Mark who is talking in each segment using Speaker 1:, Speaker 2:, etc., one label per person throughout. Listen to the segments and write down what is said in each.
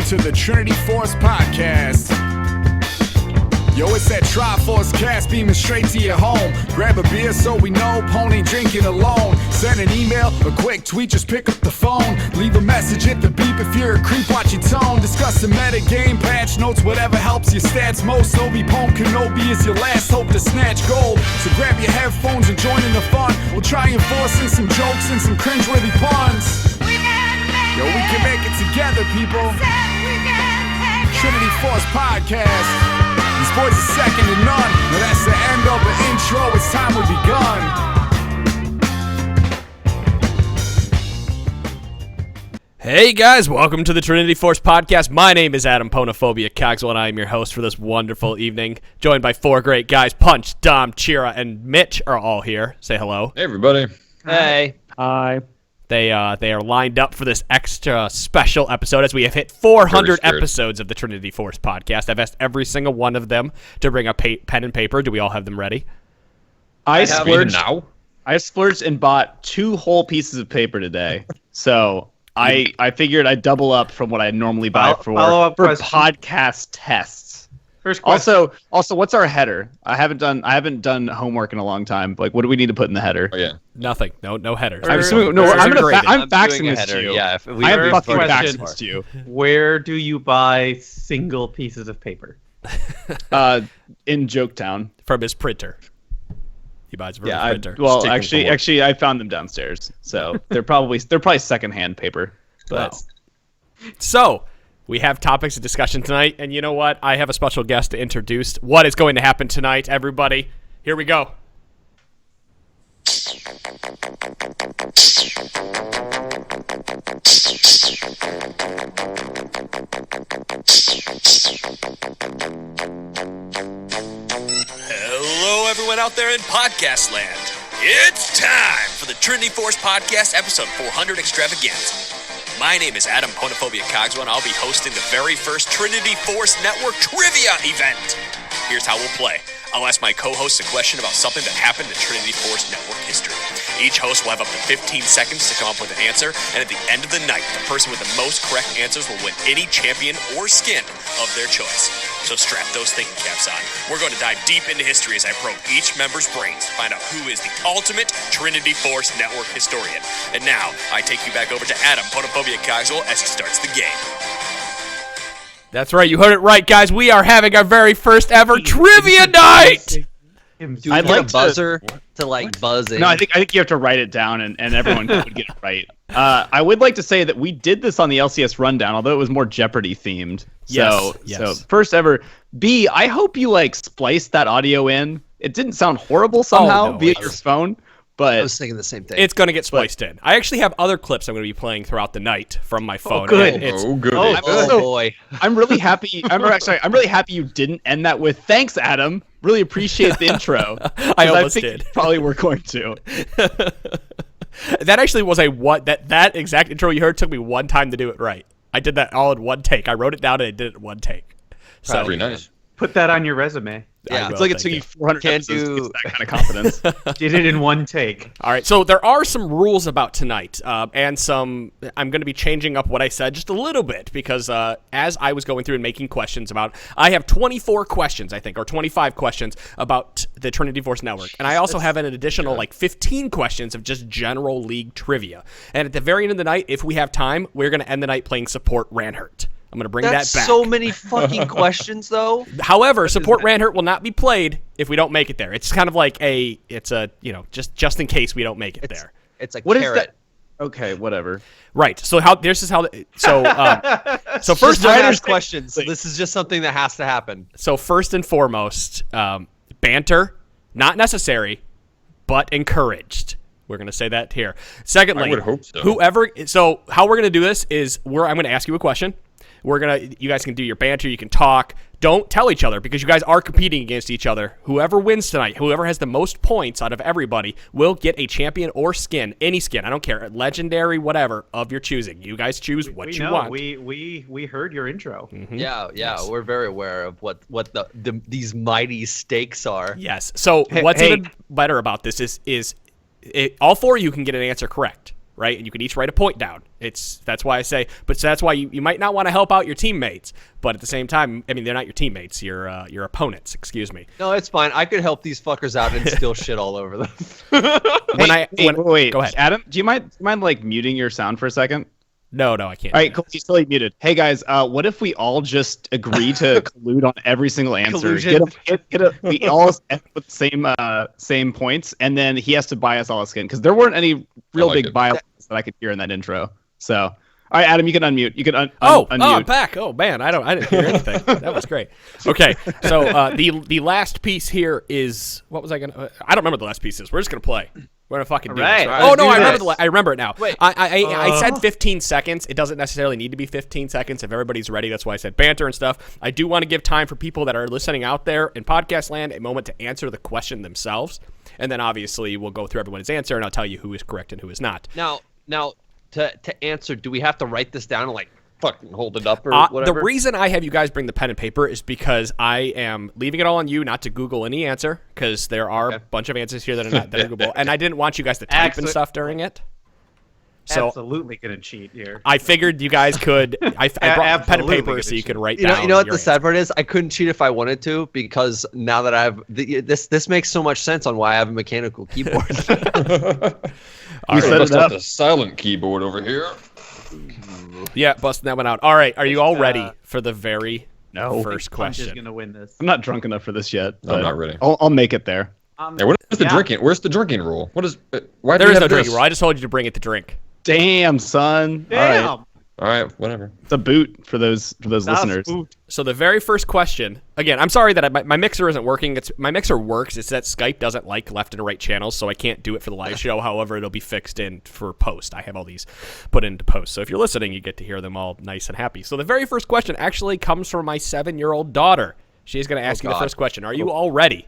Speaker 1: to the Trinity Force Podcast. Yo, it's that Triforce cast beaming straight to your home. Grab a beer so we know Pwn ain't drinking alone. Send an email, a quick tweet, just pick up the phone. Leave a message at the beep if you're a creep, watch your tone. Discuss the meta game, patch notes, whatever helps your stats most. Obi Pwn Kenobi is your last hope to snatch gold. So grab your headphones and join in the fun. We'll try enforcing some jokes and some cringeworthy puns. Yo, we can make it together, people. Trinity Force Podcast. These boys are second to none. Now that's the end of the intro. It's time we begun.
Speaker 2: Hey guys, welcome to the Trinity Force Podcast. My name is Adam Pwnophobia Cogswell, and I am your host for this wonderful evening. Joined by four great guys. Punch, Dom, Chira, and Mitch are all here. Say hello.
Speaker 3: Hey everybody.
Speaker 4: Hey.
Speaker 5: Hi.
Speaker 2: They are lined up for this extra special episode as we have hit 400 episodes of the Trinity Force Podcast. I've asked every single one of them to bring a pen and paper. Do we all have them ready?
Speaker 5: I
Speaker 4: splurged and bought 2 whole pieces of paper today. So I figured I'd double up from what I normally buy for podcast tests. First question. Also, what's our header? I haven't done homework in a long time. Like, what do we need to put in the header?
Speaker 3: Oh yeah,
Speaker 2: nothing. No headers.
Speaker 4: I'm faxing this to you.
Speaker 5: Yeah,
Speaker 4: I am fucking faxing this to you.
Speaker 5: Where do you buy single pieces of paper?
Speaker 4: In Joketown
Speaker 2: From his printer. He buys from his printer.
Speaker 4: Actually, I found them downstairs. So they're probably secondhand paper. But
Speaker 2: Wow. So, we have topics of discussion tonight, and you know what? I have a special guest to introduce what is going to happen tonight, everybody. Here we go.
Speaker 6: Hello, everyone out there in podcast land. It's time for the Trinity Force Podcast, episode 400 extravaganza. My name is Adam Pwnophobia Cogswell, and I'll be hosting the very first Trinity Force Network trivia event. Here's how we'll play. I'll ask my co-hosts a question about something that happened in Trinity Force Network history. Each host will have up to 15 seconds to come up with an answer, and at the end of the night, the person with the most correct answers will win any champion or skin of their choice. So strap those thinking caps on. We're going to dive deep into history as I probe each member's brains to find out who is the ultimate Trinity Force Network historian. And now, I take you back over to Adam Pwnophobia Cogswell as he starts the game.
Speaker 2: That's right, you heard it right, guys. We are having our very first ever trivia night!
Speaker 4: I'd like a
Speaker 5: buzzer to buzz in.
Speaker 4: No, I think you have to write it down, and everyone would get it right. I would like to say that we did this on the LCS rundown, although it was more Jeopardy themed. So first ever. B, I hope you spliced that audio in. It didn't sound horrible somehow via your phone. But
Speaker 7: I was thinking the same thing.
Speaker 2: It's going to get spliced in. I actually have other clips I'm going to be playing throughout the night from my phone.
Speaker 4: Oh, good.
Speaker 3: Good.
Speaker 4: Oh,
Speaker 7: boy.
Speaker 4: I'm really happy. I'm really happy you didn't end that with "Thanks, Adam. Really appreciate the intro."
Speaker 2: I almost
Speaker 4: think
Speaker 2: did.
Speaker 4: You probably were going to.
Speaker 2: That actually was that exact intro you heard took me one time to do it right. I did that all in one take. I wrote it down and I did it in one take. So
Speaker 3: Pretty nice.
Speaker 5: Put that on your resume.
Speaker 7: Yeah,
Speaker 4: It's like it took you 400 episodes to get that kind of confidence.
Speaker 5: Did it in one take.
Speaker 2: All right, so there are some rules about tonight, and I'm going to be changing up what I said just a little bit because as I was going through and making questions I have 24 questions, I think, or 25 questions about the Trinity Force Network, and I also have an additional 15 questions of just general league trivia. And at the very end of the night, if we have time, we're going to end the night playing Support Ranhert. I'm going to bring that back.
Speaker 7: That's so many fucking questions, though.
Speaker 2: However, Support Ranhert will not be played if we don't make it there. It's kind of like just in case we don't make it there.
Speaker 7: It's like
Speaker 4: What is
Speaker 7: carrot.
Speaker 4: that? Okay, whatever.
Speaker 2: Right. So so first
Speaker 7: Writer's questions. This is just something that has to happen.
Speaker 2: So first and foremost, banter, not necessary, but encouraged. We're going to say that here. Secondly,
Speaker 3: I would hope so.
Speaker 2: So how we're going to do this is I'm going to ask you a question. You guys can do your banter, you can talk. Don't tell each other because you guys are competing against each other. Whoever wins tonight, whoever has the most points out of everybody will get a champion or skin, any skin, I don't care, legendary, whatever, of your choosing. You guys choose what you want.
Speaker 5: We heard your intro.
Speaker 2: Mm-hmm.
Speaker 7: Yeah, yes. We're very aware of what these mighty stakes are.
Speaker 2: Yes. So what's even better about this is all four of you can get an answer correct. right? And you can each write a point down. That's why I say, but that's why you might not want to help out your teammates, but at the same time, I mean, they're not your teammates, your opponents. Excuse me.
Speaker 7: No, it's fine. I could help these fuckers out and still shit all over them.
Speaker 4: Wait,
Speaker 2: go ahead,
Speaker 4: Adam. Do you mind like muting your sound for a second?
Speaker 2: No, I can't.
Speaker 4: All right, cool. He's totally muted. Hey guys, what if we all just agree to collude on every single answer?
Speaker 5: Collusion.
Speaker 4: We all end with the same points, and then he has to buy us all a skin because there weren't any real big violence that I could hear in that intro. So, all right, Adam, you can unmute. You can unmute.
Speaker 2: Oh, I'm back. Oh man, I didn't hear anything. That was great. Okay, so the last piece here is what was I gonna? I don't remember the last piece is. We're just gonna play. We're gonna fucking do this.
Speaker 5: Right.
Speaker 2: Oh no,
Speaker 5: Let's
Speaker 2: I remember it now.
Speaker 7: Wait.
Speaker 2: I said 15 seconds. It doesn't necessarily need to be 15 seconds if everybody's ready. That's why I said banter and stuff. I do want to give time for people that are listening out there in podcast land a moment to answer the question themselves, and then obviously we'll go through everyone's answer and I'll tell you who is correct and who is not.
Speaker 7: Now, to answer, do we have to write this down and like fucking hold it up or
Speaker 2: The
Speaker 7: whatever?
Speaker 2: reason I have you guys bring the pen and paper is because I am leaving it all on you not to Google any answer because there are a bunch of answers here that are not Googleable, and I didn't want you guys to type and stuff during it. So
Speaker 5: Absolutely gonna cheat here.
Speaker 2: I figured you guys could. I brought pen and paper
Speaker 5: Absolutely
Speaker 2: so you could write
Speaker 7: You
Speaker 2: down.
Speaker 7: know what
Speaker 2: your
Speaker 7: the sad
Speaker 2: answer.
Speaker 7: part is? I couldn't cheat if I wanted to because now that I have this makes so much sense on why I have a mechanical keyboard.
Speaker 4: We set it up.
Speaker 3: The silent keyboard over here.
Speaker 2: Yeah, busting that one out. All right, are you all ready for the very
Speaker 4: No.
Speaker 2: first
Speaker 5: Punch is
Speaker 2: question?
Speaker 5: gonna win this.
Speaker 4: I'm not drunk enough for this yet.
Speaker 3: I'm not ready.
Speaker 4: I'll make it there.
Speaker 3: Hey, what is the
Speaker 5: Yeah.
Speaker 3: drinking? Where's the drinking rule? What is? Why do
Speaker 2: There
Speaker 3: we
Speaker 2: is no
Speaker 3: have
Speaker 2: drinking
Speaker 3: this?
Speaker 2: rule. I just told you to bring it to drink.
Speaker 4: Damn, son.
Speaker 5: Damn.
Speaker 4: All right.
Speaker 3: All right, whatever.
Speaker 4: It's a boot for those listeners.
Speaker 2: So the very first question, again, I'm sorry that my mixer isn't working. My mixer works. It's that Skype doesn't like left and right channels, so I can't do it for the live show. However, it'll be fixed in for post. I have all these put into post. So if you're listening, you get to hear them all nice and happy. So the very first question actually comes from my 7-year-old daughter. She's going to ask you the
Speaker 7: God.
Speaker 2: first question. Are you all ready?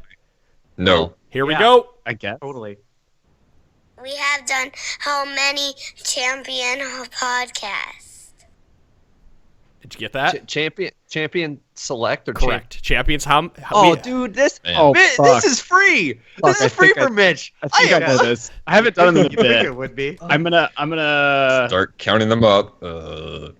Speaker 3: No.
Speaker 2: Here we
Speaker 5: Yeah.
Speaker 2: go.
Speaker 4: I guess.
Speaker 5: Totally.
Speaker 8: We have done how many champion podcasts?
Speaker 2: Did you get that?
Speaker 7: champion select or
Speaker 2: Correct. Champions.
Speaker 7: Dude, this
Speaker 4: Oh,
Speaker 7: this
Speaker 4: fuck.
Speaker 7: is free.
Speaker 4: Fuck,
Speaker 7: This
Speaker 4: I
Speaker 7: is free
Speaker 4: think
Speaker 7: for Mitch.
Speaker 4: I think I know this. I haven't done them in a
Speaker 5: You think
Speaker 4: bit.
Speaker 5: it would be?
Speaker 4: I'm gonna.
Speaker 3: Start counting them up.
Speaker 2: How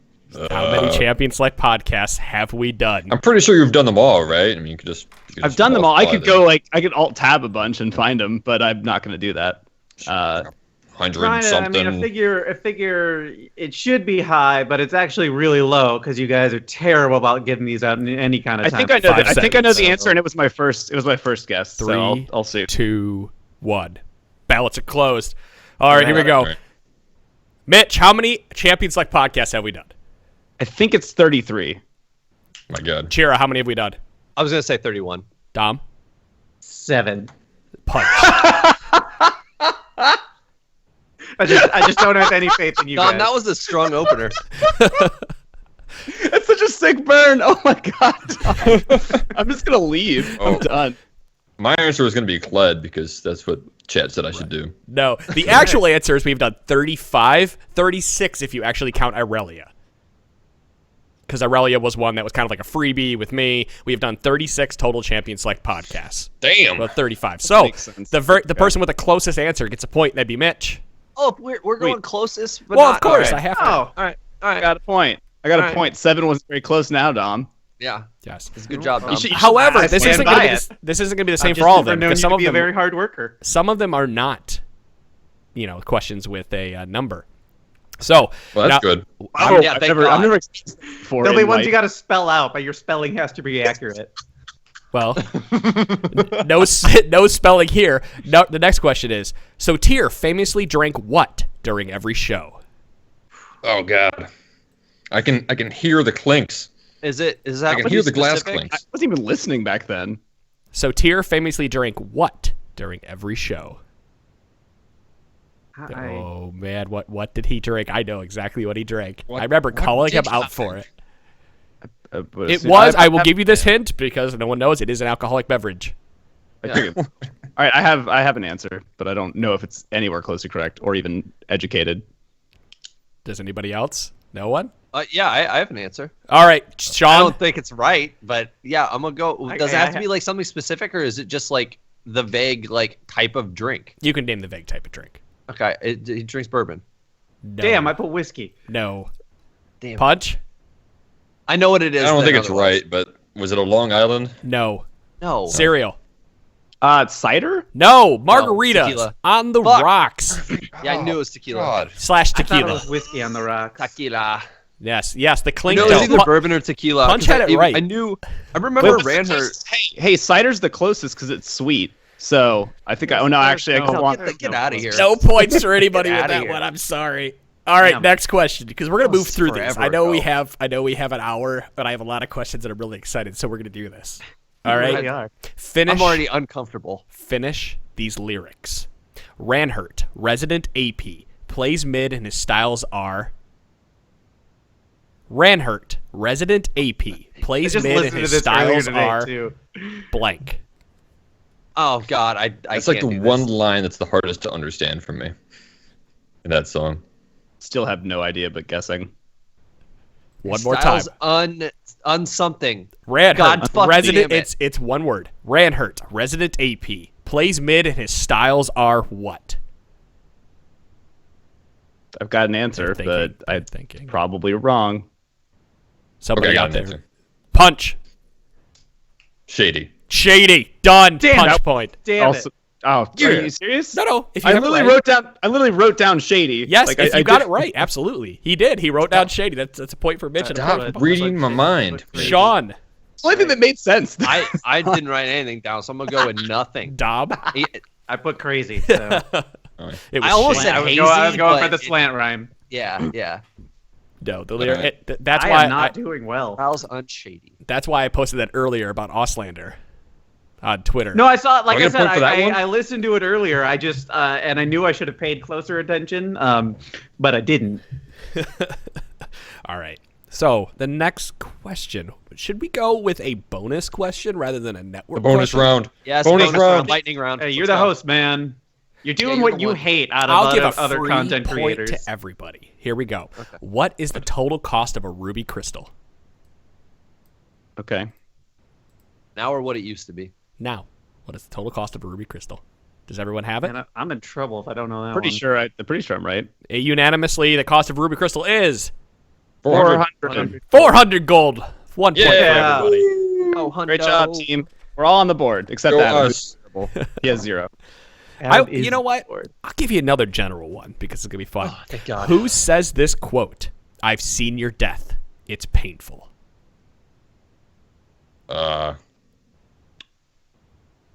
Speaker 2: many Champion Select podcasts have we done?
Speaker 3: I'm pretty sure you've done them all, right? I mean, you could just.
Speaker 4: I've done them all. I could go I could alt tab a bunch and find them, but I'm not gonna do that.
Speaker 3: 100
Speaker 5: Trying to, I
Speaker 3: something.
Speaker 5: mean, a figure. It should be high, but it's actually really low because you guys are terrible about getting these out in any kind of
Speaker 4: I
Speaker 5: time.
Speaker 4: think I know.
Speaker 2: 5
Speaker 4: I think I know the
Speaker 2: seconds.
Speaker 4: answer, and it was my first. It was my first guess.
Speaker 2: Three,
Speaker 4: so I'll see.
Speaker 2: 2, 1. Ballots are closed. All right, here we go.
Speaker 3: All right.
Speaker 2: Mitch, how many Champion Select podcasts have we done?
Speaker 4: I think it's 33.
Speaker 3: My God.
Speaker 2: Chira, how many have we done?
Speaker 7: I was gonna say 31.
Speaker 2: Dom?
Speaker 5: 7.
Speaker 2: Punch.
Speaker 5: I just don't have any faith in you
Speaker 7: Don,
Speaker 5: guys.
Speaker 7: that was a strong opener.
Speaker 4: It's such a sick burn. Oh my god. I'm just gonna leave.
Speaker 3: Oh.
Speaker 4: I'm done.
Speaker 3: My answer was going to be Cled because that's what Chad said I should do.
Speaker 2: No, the actual answer is we've done 35, 36 if you actually count Irelia. Because Irelia was one that was kind of like a freebie with me. We've done 36 total Champion Select podcasts.
Speaker 3: Damn.
Speaker 2: Well, 35. So
Speaker 4: makes sense.
Speaker 2: the person with the closest answer gets a point. That'd be Mitch.
Speaker 7: Oh, we're going
Speaker 4: Wait.
Speaker 7: closest, but
Speaker 2: Well,
Speaker 7: not,
Speaker 2: of course,
Speaker 7: all
Speaker 2: I
Speaker 7: right.
Speaker 2: have to.
Speaker 5: Oh,
Speaker 7: All right, all
Speaker 4: I
Speaker 7: right.
Speaker 4: got a point. I got a
Speaker 7: Alright.
Speaker 4: point. 7 was very close now, Dom.
Speaker 7: Yeah,
Speaker 2: Yes.
Speaker 7: it's a good job, Dom.
Speaker 2: However,
Speaker 5: I
Speaker 2: this
Speaker 5: stand
Speaker 2: isn't
Speaker 5: by
Speaker 2: going to
Speaker 5: it.
Speaker 2: be this isn't going to be the same
Speaker 5: I've
Speaker 2: for
Speaker 5: just
Speaker 2: all of
Speaker 5: never
Speaker 2: them
Speaker 5: known
Speaker 2: because
Speaker 5: you
Speaker 2: some
Speaker 5: to
Speaker 2: of
Speaker 5: be
Speaker 2: them
Speaker 5: a very hard worker.
Speaker 2: some of them are not, questions with a number. So
Speaker 3: Well, that's
Speaker 2: now-
Speaker 3: good.
Speaker 4: Oh,
Speaker 7: yeah,
Speaker 4: I've
Speaker 7: thank
Speaker 4: never
Speaker 7: God.
Speaker 4: experienced this before.
Speaker 5: There'll be
Speaker 4: in
Speaker 5: ones
Speaker 4: life.
Speaker 5: you got to spell out, but your spelling has to be accurate.
Speaker 2: Well, no spelling here. No, the next question is: so Tyr famously drank what during every show?
Speaker 3: Oh God. I can hear the clinks.
Speaker 7: Is that
Speaker 3: I can
Speaker 7: pretty
Speaker 3: hear the glass
Speaker 7: specific?
Speaker 4: I
Speaker 3: clinks.
Speaker 4: wasn't even listening back then.
Speaker 2: So Tyr famously drank what during every show? Oh man, what did he drink? I know exactly what he drank. I remember calling him
Speaker 3: did
Speaker 2: out
Speaker 3: you
Speaker 2: for it.
Speaker 4: But
Speaker 2: It was. I will give you this hint because no one knows it is an alcoholic beverage.
Speaker 4: I figured. All right, I have an answer, but I don't know if it's anywhere close to correct or even educated.
Speaker 2: Does anybody else? No one.
Speaker 7: Yeah, I have an answer.
Speaker 2: All right,
Speaker 7: I
Speaker 2: Sean.
Speaker 7: don't think it's right, but yeah, I'm gonna go. Does
Speaker 5: Okay,
Speaker 7: it have to be like something specific, or is it just like the vague like type of drink?
Speaker 2: You can name the vague type of drink.
Speaker 7: Okay, he drinks bourbon.
Speaker 2: No.
Speaker 5: Damn, I put whiskey.
Speaker 2: No.
Speaker 7: Damn.
Speaker 2: Punch?
Speaker 7: I know what it is.
Speaker 3: I don't
Speaker 7: then
Speaker 3: think it's
Speaker 7: otherwise.
Speaker 3: right, but was it a Long Island?
Speaker 2: No.
Speaker 7: No.
Speaker 2: Cereal?
Speaker 4: Cider?
Speaker 2: No. Margaritas
Speaker 7: tequila.
Speaker 2: on the
Speaker 7: Fuck.
Speaker 2: rocks
Speaker 7: Yeah, I knew it was tequila.
Speaker 3: God.
Speaker 2: /
Speaker 5: I thought it
Speaker 2: tequila.
Speaker 5: was whiskey on the rocks.
Speaker 7: Tequila.
Speaker 2: Yes. The clink.
Speaker 7: No, it was
Speaker 2: though.
Speaker 7: either bourbon or tequila.
Speaker 2: Punch
Speaker 7: 'cause
Speaker 2: had it right.
Speaker 7: I knew. I remember
Speaker 4: But
Speaker 7: Ranhert.
Speaker 4: Hey, cider's the closest because it's sweet. So I think I
Speaker 5: No,
Speaker 7: Get out of here.
Speaker 2: No points for anybody with
Speaker 7: outta
Speaker 2: that
Speaker 7: here.
Speaker 2: one. I'm sorry. All right,
Speaker 5: Damn.
Speaker 2: next question because we're gonna move through these.
Speaker 7: forever
Speaker 2: I know we
Speaker 7: ago.
Speaker 2: have an hour, but I have a lot of questions that I'm really excited. So we're gonna do this. All
Speaker 5: You
Speaker 2: right.
Speaker 5: really are.
Speaker 2: Finish.
Speaker 7: I'm already uncomfortable.
Speaker 2: Finish these lyrics. Ranhert, resident AP, plays mid and his styles are. Ranhert, resident AP,
Speaker 5: I
Speaker 2: plays
Speaker 5: just
Speaker 2: mid and
Speaker 5: listened to
Speaker 2: his
Speaker 5: this earlier
Speaker 2: styles
Speaker 5: today,
Speaker 2: are
Speaker 5: too.
Speaker 2: blank.
Speaker 7: Oh God, I
Speaker 3: It's like
Speaker 7: can't
Speaker 3: the
Speaker 7: do
Speaker 3: one
Speaker 7: this.
Speaker 3: line that's the hardest to understand for me in that song.
Speaker 4: still have no idea, but guessing.
Speaker 2: One more time.
Speaker 7: Styles un something.
Speaker 2: Ranhert,
Speaker 7: God fucking
Speaker 2: resident.
Speaker 7: damn it.
Speaker 2: It's one word. Ranhert, resident AP, plays mid and his styles are what?
Speaker 4: I've got an answer,
Speaker 2: Thinking,
Speaker 4: but I'm
Speaker 2: thinking.
Speaker 4: probably wrong.
Speaker 2: Somebody
Speaker 3: Okay, I
Speaker 2: out
Speaker 3: got
Speaker 2: there.
Speaker 3: an answer.
Speaker 2: Punch.
Speaker 3: Shady.
Speaker 2: Shady. Done.
Speaker 5: Damn.
Speaker 2: Punch
Speaker 5: Nope.
Speaker 2: point.
Speaker 5: Damn
Speaker 4: Also,
Speaker 5: it.
Speaker 4: are
Speaker 3: Yeah.
Speaker 4: you serious?
Speaker 2: No. If you
Speaker 4: I
Speaker 2: have it
Speaker 4: literally
Speaker 2: right-
Speaker 4: wrote down shady.
Speaker 2: Yes,
Speaker 4: Like,
Speaker 2: if
Speaker 4: I
Speaker 2: you got
Speaker 4: did-
Speaker 2: it right, absolutely. He did. He wrote down shady. That's a point for Mitch and a point
Speaker 3: Stop
Speaker 2: for
Speaker 3: reading my mind.
Speaker 2: Sean.
Speaker 4: The only thing that made sense.
Speaker 7: I didn't write anything down, so I'm gonna go with nothing.
Speaker 2: Dom.
Speaker 5: I put crazy. So.
Speaker 2: It was
Speaker 7: I almost
Speaker 2: shady.
Speaker 7: said
Speaker 5: I was
Speaker 7: hazy,
Speaker 5: going for
Speaker 7: but
Speaker 5: the slant rhyme.
Speaker 7: Yeah.
Speaker 2: No, the
Speaker 3: Alright.
Speaker 2: lyric. That's
Speaker 5: I
Speaker 2: why.
Speaker 5: am not doing well.
Speaker 7: Styles unshady.
Speaker 2: That's why I posted that earlier about Auslander on Twitter.
Speaker 5: No, I saw it. Like
Speaker 3: Are we
Speaker 5: I
Speaker 3: gonna
Speaker 5: said,
Speaker 3: point for that one?
Speaker 5: I listened to it earlier. I just and I knew I should have paid closer attention, but I didn't.
Speaker 2: All right. So the next question: should we go with a bonus question rather than a network?
Speaker 3: The bonus
Speaker 2: question?
Speaker 3: round.
Speaker 7: Yes,
Speaker 3: Bonus round.
Speaker 7: lightning round.
Speaker 5: Hey, you're
Speaker 7: Let's
Speaker 5: the
Speaker 7: go.
Speaker 5: host, man. You're doing
Speaker 7: you're
Speaker 5: what
Speaker 7: the
Speaker 5: you
Speaker 7: one.
Speaker 5: hate out
Speaker 2: I'll
Speaker 5: of
Speaker 2: give a
Speaker 5: other
Speaker 2: free
Speaker 5: content
Speaker 2: point
Speaker 5: creators.
Speaker 2: to everybody. Here we go. What is the total cost of a ruby crystal
Speaker 4: Okay.
Speaker 7: Now or what it used to be.
Speaker 2: now? What is the total cost of a ruby crystal? Does everyone have it?
Speaker 5: Man, I'm in trouble if I don't know that
Speaker 4: Pretty
Speaker 5: one.
Speaker 4: sure. I'm pretty sure I'm right.
Speaker 2: Unanimously, the cost of ruby crystal is
Speaker 3: 400.
Speaker 2: 400 gold. 1 point for
Speaker 5: Yeah.
Speaker 2: everybody.
Speaker 7: Oh, Hundo.
Speaker 4: Great job, team. We're all on the board except
Speaker 3: Go
Speaker 4: Adam.
Speaker 3: us.
Speaker 4: He has 0.
Speaker 5: Adam is
Speaker 2: You know what?
Speaker 5: bored.
Speaker 2: I'll give you another general one because it's gonna be fun.
Speaker 7: Oh, thank God.
Speaker 2: Who says this quote? "I've seen your death. It's painful."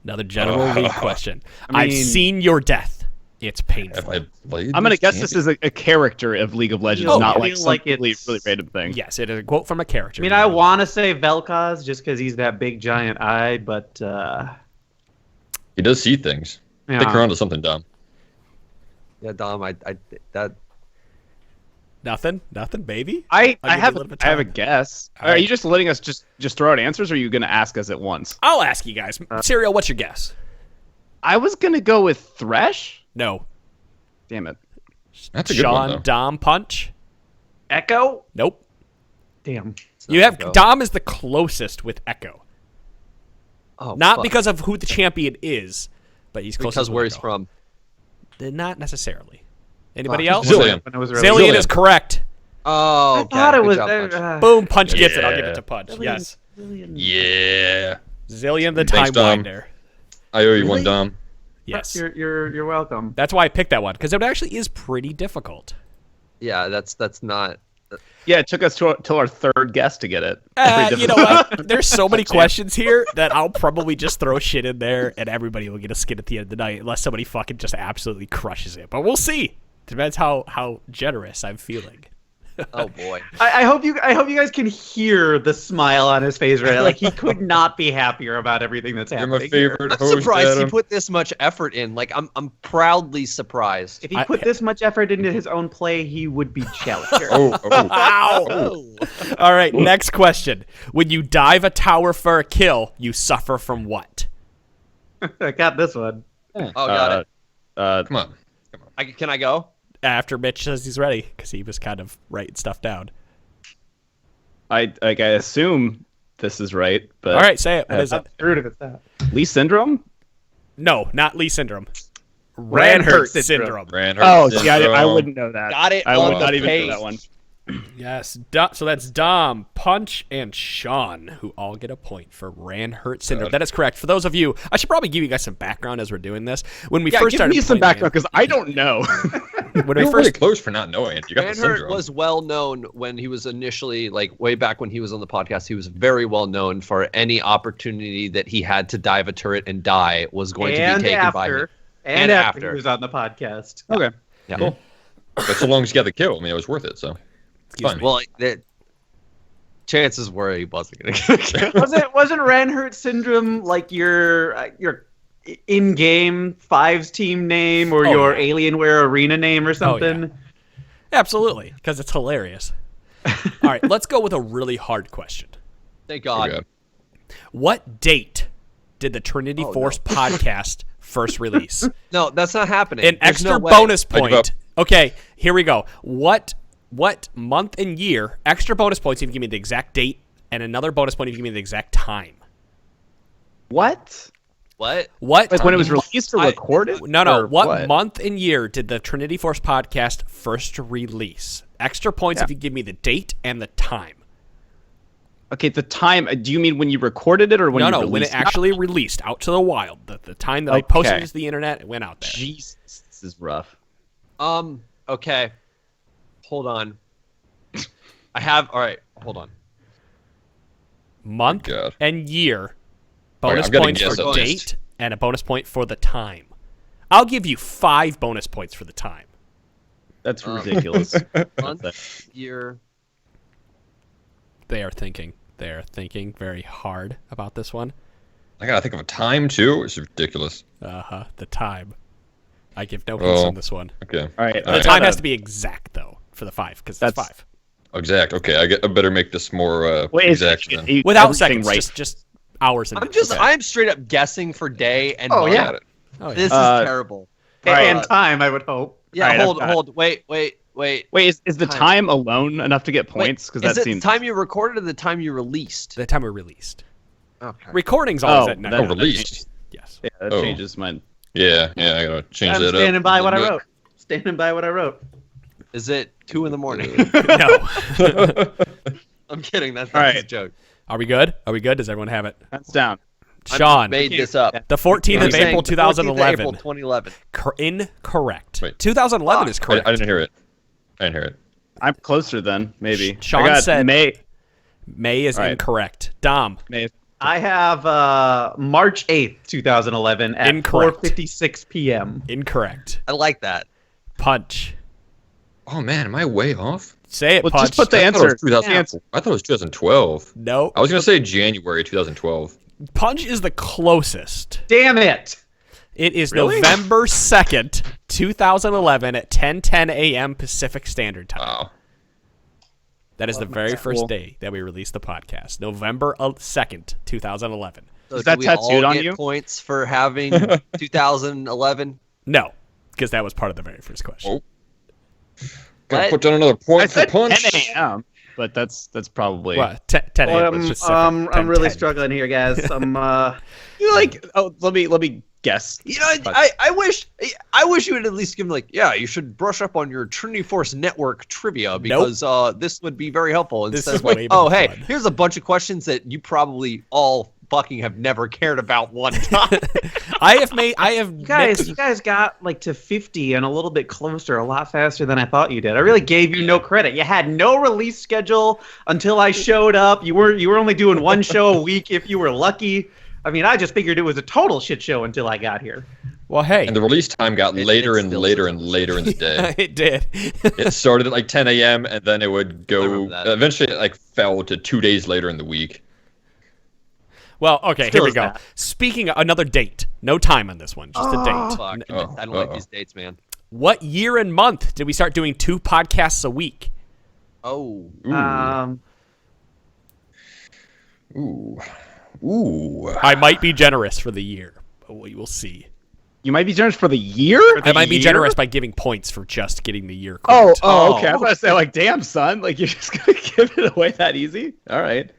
Speaker 2: Another general league question. I've
Speaker 5: mean-
Speaker 2: seen your death. It's
Speaker 3: Have
Speaker 2: painful.
Speaker 3: I played
Speaker 4: I'm gonna
Speaker 3: this
Speaker 4: guess
Speaker 3: game?
Speaker 4: this is a character of League of Legends,
Speaker 5: Oh,
Speaker 4: not
Speaker 5: I
Speaker 4: like
Speaker 5: feel
Speaker 4: some
Speaker 5: like
Speaker 4: really,
Speaker 5: it's-
Speaker 4: really random thing.
Speaker 2: Yes, it is a quote from a character.
Speaker 5: I mean, I want to say Vel'Koz just because he's that big giant eye, but
Speaker 3: He does see things.
Speaker 5: yeah.
Speaker 3: Think around to something dumb.
Speaker 7: Yeah, Dom. That.
Speaker 2: nothing, baby.
Speaker 4: I
Speaker 2: I'll give you
Speaker 4: have
Speaker 2: a little bit of
Speaker 4: I have a
Speaker 2: time.
Speaker 4: guess.
Speaker 2: All
Speaker 4: Are
Speaker 2: right.
Speaker 4: you just letting us just throw out answers, or are you gonna ask us at once?
Speaker 2: I'll ask you guys. Serial, what's your guess?
Speaker 4: I was gonna go with Thresh.
Speaker 2: No.
Speaker 4: Damn it.
Speaker 3: That's a good one,
Speaker 2: Sean,
Speaker 3: though.
Speaker 2: Dom, Punch.
Speaker 5: Echo.
Speaker 2: Nope.
Speaker 5: Damn.
Speaker 2: You have
Speaker 7: Echo.
Speaker 2: Dom is the closest with Echo.
Speaker 7: Oh,
Speaker 2: Not
Speaker 7: fuck.
Speaker 2: because of who the champion is, but he's closest
Speaker 7: because
Speaker 2: with
Speaker 7: where he's
Speaker 2: Echo.
Speaker 7: from.
Speaker 2: Not necessarily. Anybody
Speaker 7: Fuck.
Speaker 2: else?
Speaker 3: Zillion.
Speaker 5: When it was really
Speaker 2: Zillion
Speaker 3: Zillion.
Speaker 2: is correct.
Speaker 7: Oh,
Speaker 5: I thought it
Speaker 7: good
Speaker 5: was.
Speaker 7: job, Punch.
Speaker 2: Boom, Punch gets it. I'll give it
Speaker 3: Yeah.
Speaker 2: to Punch.
Speaker 5: Zillion-
Speaker 2: Yes.
Speaker 5: Zillion.
Speaker 3: Yeah.
Speaker 2: Zillion the
Speaker 3: Thanks,
Speaker 2: Time
Speaker 3: Dom.
Speaker 2: Winder.
Speaker 3: I owe you one,
Speaker 7: Really?
Speaker 3: Dom.
Speaker 2: Yes.
Speaker 5: You're welcome.
Speaker 2: That's why I picked that one, because it actually is pretty difficult.
Speaker 7: Yeah, that's not.
Speaker 4: Yeah, it took us till our third guess to get it.
Speaker 2: You know what? There's so many questions here that I'll probably just throw shit in there and everybody will get a skin at the end of the night unless somebody fucking just absolutely crushes it. But we'll see. Depends how generous I'm feeling.
Speaker 7: Oh boy.
Speaker 5: I hope you guys can hear the smile on his face right now. Like he could not be happier about everything that's
Speaker 3: You're
Speaker 5: happening.
Speaker 3: my favorite
Speaker 7: I'm
Speaker 3: host,
Speaker 7: surprised he
Speaker 3: Adam.
Speaker 7: put this much effort in. Like I'm proudly surprised.
Speaker 5: If he put this much effort into his own play, he would be challenger.
Speaker 3: Oh.
Speaker 2: Ow! All right, next question. When you dive a tower for a kill, you suffer from what?
Speaker 5: I got this one.
Speaker 7: Oh, got it.
Speaker 3: Come on.
Speaker 7: Can I go?
Speaker 2: After Mitch says he's ready, because he was kind of writing stuff down.
Speaker 4: I assume this is right, but
Speaker 2: All right, say it. What is it?
Speaker 5: Rude if it's that.
Speaker 4: Lee syndrome.
Speaker 2: No, not Lee syndrome. Reinhardt syndrome.
Speaker 4: Oh, see, I wouldn't know that.
Speaker 7: Got it
Speaker 4: I
Speaker 7: on
Speaker 4: would not
Speaker 7: the
Speaker 4: even
Speaker 7: page.
Speaker 4: know that one.
Speaker 2: Yes. So that's Dom, Punch, and Sean, who all get a point for Reinhardt syndrome. That is correct. For those of you, I should probably give you guys some background as we're doing this. When we first started
Speaker 4: give me some
Speaker 2: playing
Speaker 4: background because I don't know.
Speaker 2: when we
Speaker 3: You're
Speaker 2: first
Speaker 3: really close for not knowing it. You got the
Speaker 7: Reinhardt
Speaker 3: syndrome.
Speaker 7: was well known when he was initially, like way back when he was on the podcast. He was very well known for any opportunity that he had to dive a turret and die was going to be taken by him.
Speaker 5: And after he was on the podcast.
Speaker 4: Okay.
Speaker 7: Yeah.
Speaker 3: Cool. But so long as you got the kill, I mean, it was worth it. So it's fine.
Speaker 7: Well, the chances were he wasn't going to get a kill.
Speaker 5: Wasn't Reinhardt syndrome like your in-game Fives team name or your Alienware arena name or something?
Speaker 2: Absolutely, because it's hilarious. All right, let's go with a really hard question.
Speaker 7: Thank God.
Speaker 3: Okay.
Speaker 2: What date did the Trinity Force podcast first release?
Speaker 7: No, that's not happening.
Speaker 2: An
Speaker 7: There's
Speaker 2: extra
Speaker 7: no way.
Speaker 2: bonus
Speaker 3: I give up.
Speaker 2: point. Okay, here we go. What month and year? Extra bonus points if you give me the exact date, and another bonus point if you give me the exact time.
Speaker 4: What?
Speaker 7: What?
Speaker 2: What?
Speaker 4: Like when it was released or recorded?
Speaker 2: No.
Speaker 4: Or
Speaker 2: What month and year did the Trinity Force podcast first release? Extra points if you give me the date and the time.
Speaker 4: Okay, the time. Do you mean when you recorded it or when you
Speaker 2: No,
Speaker 4: released
Speaker 2: when it actually released out to the wild. The time that I posted it to the internet, it went out there.
Speaker 4: Jesus, this is rough.
Speaker 7: Okay. Hold on. All right, hold on.
Speaker 2: Month
Speaker 3: God.
Speaker 2: and year.
Speaker 3: All right,
Speaker 2: Bonus
Speaker 3: I've gotta
Speaker 2: points
Speaker 3: guess
Speaker 2: for
Speaker 3: at
Speaker 2: date
Speaker 3: least.
Speaker 2: and a bonus point for the time. I'll give you 5 bonus points for the time.
Speaker 4: That's ridiculous.
Speaker 7: Month, year.
Speaker 2: They are thinking very hard about this one.
Speaker 3: I gotta think of a time too. It's ridiculous.
Speaker 2: The time. I give no hints on this one.
Speaker 3: Okay.
Speaker 4: All right.
Speaker 2: The time has to be exact though for the 5 because that's 5.
Speaker 3: Exact. Okay. I better make this more exact. Then.
Speaker 2: Without seconds, just hours and
Speaker 7: I'm straight up guessing for day and
Speaker 5: Oh,
Speaker 7: month.
Speaker 5: yeah.
Speaker 3: Got it.
Speaker 7: This is terrible.
Speaker 5: And time, I would hope.
Speaker 7: Yeah,
Speaker 4: Right,
Speaker 7: hold. Wait.
Speaker 4: Wait, is the time alone enough to get points? Because that
Speaker 7: is it
Speaker 4: seems
Speaker 7: the time you recorded or the time you released?
Speaker 2: the time we released.
Speaker 7: Okay.
Speaker 2: Recording's always at
Speaker 4: that-
Speaker 2: night.
Speaker 3: released.
Speaker 2: Yes.
Speaker 4: yeah, that
Speaker 3: Oh.
Speaker 4: changes mine.
Speaker 3: Yeah. I gotta change
Speaker 5: I'm
Speaker 3: that up.
Speaker 5: standing by what I wrote. Standing by what I wrote.
Speaker 7: Is it 2 in the morning?
Speaker 2: No.
Speaker 7: I'm kidding. That's
Speaker 4: All
Speaker 7: a
Speaker 4: right.
Speaker 7: joke.
Speaker 2: Are we good? Does everyone have it?
Speaker 4: That's down.
Speaker 2: Sean,
Speaker 7: made this up.
Speaker 2: the 14th
Speaker 7: I'm
Speaker 2: of
Speaker 7: saying
Speaker 2: April,
Speaker 7: the 14th of
Speaker 2: 2011.
Speaker 7: April 2011.
Speaker 2: Incorrect.
Speaker 3: Wait.
Speaker 2: 2011 is correct.
Speaker 3: I didn't hear it. I didn't hear it.
Speaker 4: I'm closer then, maybe.
Speaker 2: Sean
Speaker 4: I got
Speaker 2: said-
Speaker 4: May.
Speaker 2: May is
Speaker 4: All right.
Speaker 2: incorrect. Dom,
Speaker 4: May.
Speaker 5: I have March 8th, 2011 at
Speaker 2: Incorrect.
Speaker 5: 4:56 p.m.
Speaker 2: incorrect.
Speaker 7: I like that.
Speaker 2: Punch.
Speaker 3: Oh man, am I way off?
Speaker 2: Say it,
Speaker 4: Well,
Speaker 2: Punch.
Speaker 4: just put the
Speaker 3: I thought it was
Speaker 4: answer.
Speaker 3: 2000 I thought it was 2012.
Speaker 2: No.
Speaker 3: I was gonna say January 2012.
Speaker 2: Punch is the closest.
Speaker 5: Damn it!
Speaker 2: It is
Speaker 4: Really?
Speaker 2: November 2nd, 2011 at 10:10 a.m. Pacific Standard Time.
Speaker 3: Wow.
Speaker 2: That is the very first
Speaker 4: cool.
Speaker 2: day that we released the podcast. November 2nd, 2011.
Speaker 7: So
Speaker 4: Is
Speaker 7: do
Speaker 4: that
Speaker 7: we all
Speaker 4: tattooed on
Speaker 7: get
Speaker 4: you?
Speaker 7: points for having 2011?
Speaker 2: No, because that was part of the very first question.
Speaker 3: Oh. Gotta
Speaker 7: What?
Speaker 3: put down another point
Speaker 4: I
Speaker 3: for
Speaker 4: said
Speaker 3: punch.
Speaker 4: 10 a.m., but that's probably.
Speaker 2: What? 10 a.m. was specific.
Speaker 5: I'm
Speaker 2: 10,
Speaker 5: really
Speaker 2: 10.
Speaker 5: struggling here, guys. I'm
Speaker 4: You like? Oh, let me guess.
Speaker 7: You know, I wish you would at least give them like, yeah, you should brush up on your Trinity Force Network trivia because this would be very helpful.
Speaker 2: This
Speaker 7: Instead
Speaker 2: is
Speaker 7: of like,
Speaker 2: way
Speaker 7: oh
Speaker 2: more
Speaker 7: hey,
Speaker 2: fun.
Speaker 7: here's a bunch of questions that you probably all fucking have never cared about one time.
Speaker 2: I have
Speaker 5: You guys got like to 50 and a little bit closer, a lot faster than I thought you did. I really gave you no credit. You had no release schedule until I showed up. You were only doing one show a week if you were lucky. I mean, I just figured it was a total shit show until I got here.
Speaker 2: Well, hey,
Speaker 3: And the release time got later
Speaker 7: it
Speaker 3: and
Speaker 7: still
Speaker 3: later
Speaker 7: is.
Speaker 3: and later in the day.
Speaker 2: it did.
Speaker 3: It started at like 10 a.m. and then it would go.
Speaker 7: remember that.
Speaker 3: Eventually, it like fell to 2 days later in the week.
Speaker 2: Well, okay,
Speaker 5: Still
Speaker 2: here we
Speaker 5: is
Speaker 2: go.
Speaker 5: that.
Speaker 2: Speaking of another date, no time on this one, just a date.
Speaker 7: Fuck,
Speaker 3: Oh,
Speaker 7: I don't like
Speaker 3: uh-oh.
Speaker 7: these dates, man.
Speaker 2: What year and month did we start doing 2 podcasts a week?
Speaker 7: Oh,
Speaker 3: Ooh. Ooh.
Speaker 2: I might be generous for the year, but we will see.
Speaker 4: You might be generous for the year.
Speaker 2: I might be generous by giving points for just getting the year
Speaker 4: Oh,
Speaker 2: correct.
Speaker 4: okay. I was about to say, like, damn, son, like you're just gonna give it away that easy? All right.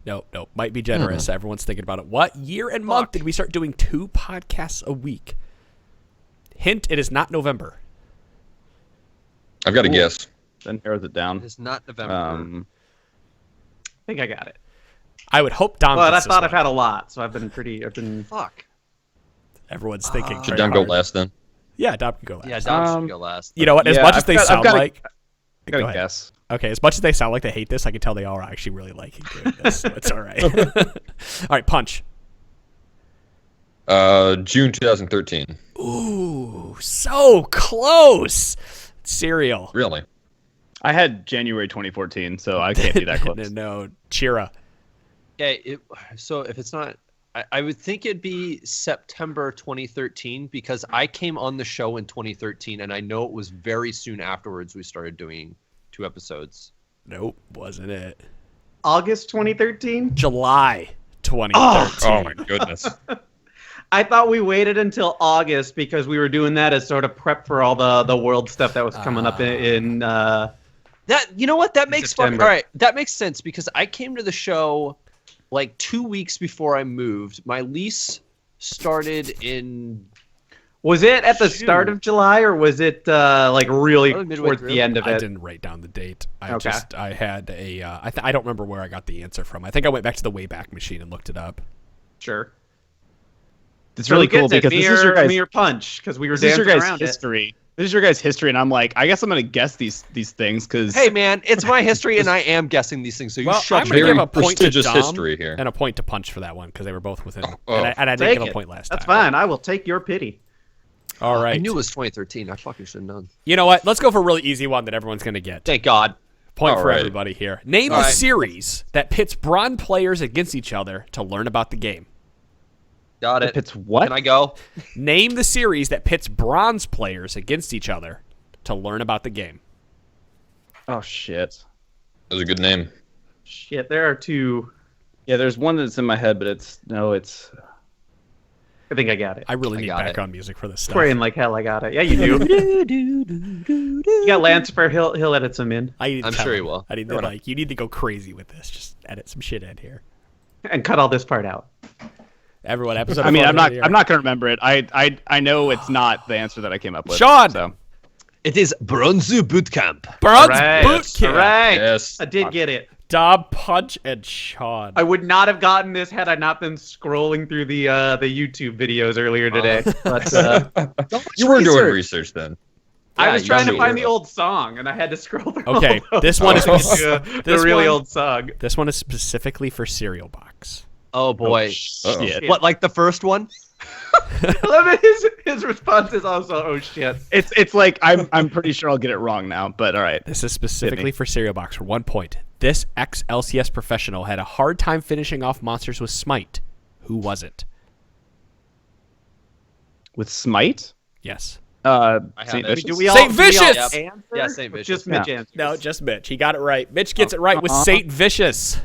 Speaker 2: No, might be generous. Everyone's thinking about it. What year and month did we start doing 2 podcasts a week? Hint, it is not November.
Speaker 3: I've got a guess.
Speaker 4: Then narrows it down.
Speaker 7: It's not November.
Speaker 5: I think I got it.
Speaker 2: I would hope Dom
Speaker 5: But I
Speaker 2: gets this
Speaker 5: thought I've
Speaker 2: one.
Speaker 5: had a lot, so I've been.
Speaker 7: Fuck.
Speaker 2: Everyone's thinking.
Speaker 3: Should
Speaker 2: very
Speaker 3: Dom go
Speaker 2: hard.
Speaker 3: last then?
Speaker 2: Yeah, Dom can go last.
Speaker 7: Yeah, Dom should go last.
Speaker 2: You know what? As
Speaker 4: Yeah,
Speaker 2: much as
Speaker 4: I've
Speaker 2: they
Speaker 4: got- I've
Speaker 2: sound
Speaker 4: got a-
Speaker 2: like...
Speaker 4: I got
Speaker 2: Go
Speaker 4: a
Speaker 2: ahead.
Speaker 4: guess.
Speaker 2: Okay, as much as they sound like they hate this, I can tell they are actually really liking doing this. So it's all right. All right, punch.
Speaker 3: June 2013.
Speaker 2: Ooh, so close. Cereal.
Speaker 3: Really?
Speaker 4: I had January 2014, so I can't be that close.
Speaker 2: No, Chira.
Speaker 7: Yeah, so if it's not, I would think it'd be September 2013 because I came on the show in 2013, and I know it was very soon afterwards we started doing 2 episodes.
Speaker 2: Nope, wasn't it.
Speaker 5: August 2013.
Speaker 2: July 2013.
Speaker 3: Oh my goodness.
Speaker 5: I thought we waited until August because we were doing that as sort of prep for all the world stuff that was coming up in
Speaker 7: That, you know what? That makes
Speaker 5: September.
Speaker 7: all right. That makes sense because I came to the show like 2 weeks before I moved. My lease started in.
Speaker 5: Was it at the start of July or was it like really
Speaker 7: Probably midway
Speaker 5: towards
Speaker 7: through.
Speaker 5: the end of
Speaker 2: I
Speaker 5: it?
Speaker 2: didn't write down the date. I had a. I don't remember where I got the answer from. I think I went back to the Wayback Machine and looked it up.
Speaker 5: Sure.
Speaker 4: It's
Speaker 5: So
Speaker 4: really
Speaker 5: who gets
Speaker 4: cool
Speaker 5: it?
Speaker 4: because
Speaker 5: me
Speaker 4: this is your
Speaker 5: or,
Speaker 4: guys'
Speaker 5: me or Punch because we were
Speaker 4: this is your
Speaker 5: dancing
Speaker 4: guys'
Speaker 5: around it.
Speaker 4: history. This is your guys' history, and I'm like, I guess I'm gonna guess these things because
Speaker 7: Hey man, it's my history, and I am guessing these things. So you
Speaker 2: Well,
Speaker 7: shut
Speaker 2: I'm
Speaker 7: your
Speaker 2: gonna
Speaker 3: Very
Speaker 2: give a point to
Speaker 3: prestigious
Speaker 2: Dom
Speaker 3: history here.
Speaker 2: and a point to Punch for that one because they were both within.
Speaker 3: Oh.
Speaker 2: And I didn't
Speaker 5: Take
Speaker 2: give a
Speaker 5: it.
Speaker 2: point last
Speaker 5: That's
Speaker 2: time.
Speaker 5: fine. I will take your pity.
Speaker 2: All right.
Speaker 7: I knew it was 2013. I fucking should have known.
Speaker 2: You know what? Let's go for a really easy one that everyone's gonna get.
Speaker 7: Thank God.
Speaker 2: Point
Speaker 3: All
Speaker 2: for
Speaker 3: right.
Speaker 2: everybody here. Name
Speaker 7: All
Speaker 2: the
Speaker 7: right.
Speaker 2: series that pits bronze players against each other to learn about the game.
Speaker 7: Got it.
Speaker 4: it's what?
Speaker 7: Can I go?
Speaker 2: Name the series that pits bronze players against each other to learn about the game.
Speaker 4: Oh shit!
Speaker 3: That was a good name.
Speaker 5: Shit, there are 2.
Speaker 4: Yeah, there's one that's in my head, but it's.
Speaker 5: I think I got it.
Speaker 2: I really need
Speaker 7: got it.
Speaker 2: background music for this stuff.
Speaker 5: Praying like hell, I got it. Yeah, you do. You got Lancefer. He'll edit some in
Speaker 2: I need to
Speaker 7: I'm
Speaker 2: tell
Speaker 7: sure he
Speaker 2: him.
Speaker 7: will.
Speaker 2: I need to you need to go crazy with this. Just edit some shit in here.
Speaker 5: and cut all this part out.
Speaker 2: Everyone, episode.
Speaker 4: I mean, I'm
Speaker 2: 400
Speaker 4: not gonna remember it. I know it's not the answer that I came up with.
Speaker 2: Sean!
Speaker 4: So.
Speaker 7: It is Bronzu Bootcamp.
Speaker 2: Bronze
Speaker 5: Right.
Speaker 2: boot camp.
Speaker 5: All right.
Speaker 3: Yes.
Speaker 5: I did get it.
Speaker 2: Dom, Punch, and Sean.
Speaker 5: I would not have gotten this had I not been scrolling through the YouTube videos earlier today. But
Speaker 3: You were doing research then.
Speaker 5: I
Speaker 7: Yeah,
Speaker 5: was
Speaker 7: you
Speaker 5: trying to
Speaker 3: should.
Speaker 5: find the old song, and I had to scroll through.
Speaker 2: Okay,
Speaker 5: all
Speaker 2: this one is
Speaker 5: those to the
Speaker 2: this
Speaker 5: really
Speaker 2: one-
Speaker 5: old song.
Speaker 2: This one is specifically for Cereal Box.
Speaker 7: Oh boy.
Speaker 3: Uh-oh.
Speaker 4: Shit.
Speaker 7: What, like the first one?
Speaker 5: I love it. His response is also, "Oh shit."
Speaker 4: It's like I'm pretty sure I'll get it wrong now, but all right.
Speaker 2: This is specifically for Cereal Box for 1 point. This ex-LCS professional had a hard time finishing off monsters with Smite. Who was it?
Speaker 4: With Smite?
Speaker 2: Yes.
Speaker 7: I have
Speaker 4: Saint
Speaker 7: it.
Speaker 4: Vicious?
Speaker 5: Do we all,
Speaker 2: Saint
Speaker 5: do we all
Speaker 2: Vicious!
Speaker 5: answer?
Speaker 7: Yeah, Saint
Speaker 5: Or
Speaker 7: Vicious.
Speaker 5: Just Mitch
Speaker 4: Yeah.
Speaker 5: answers?
Speaker 2: No, just Mitch. He got it right. Mitch gets it right with Saint Vicious.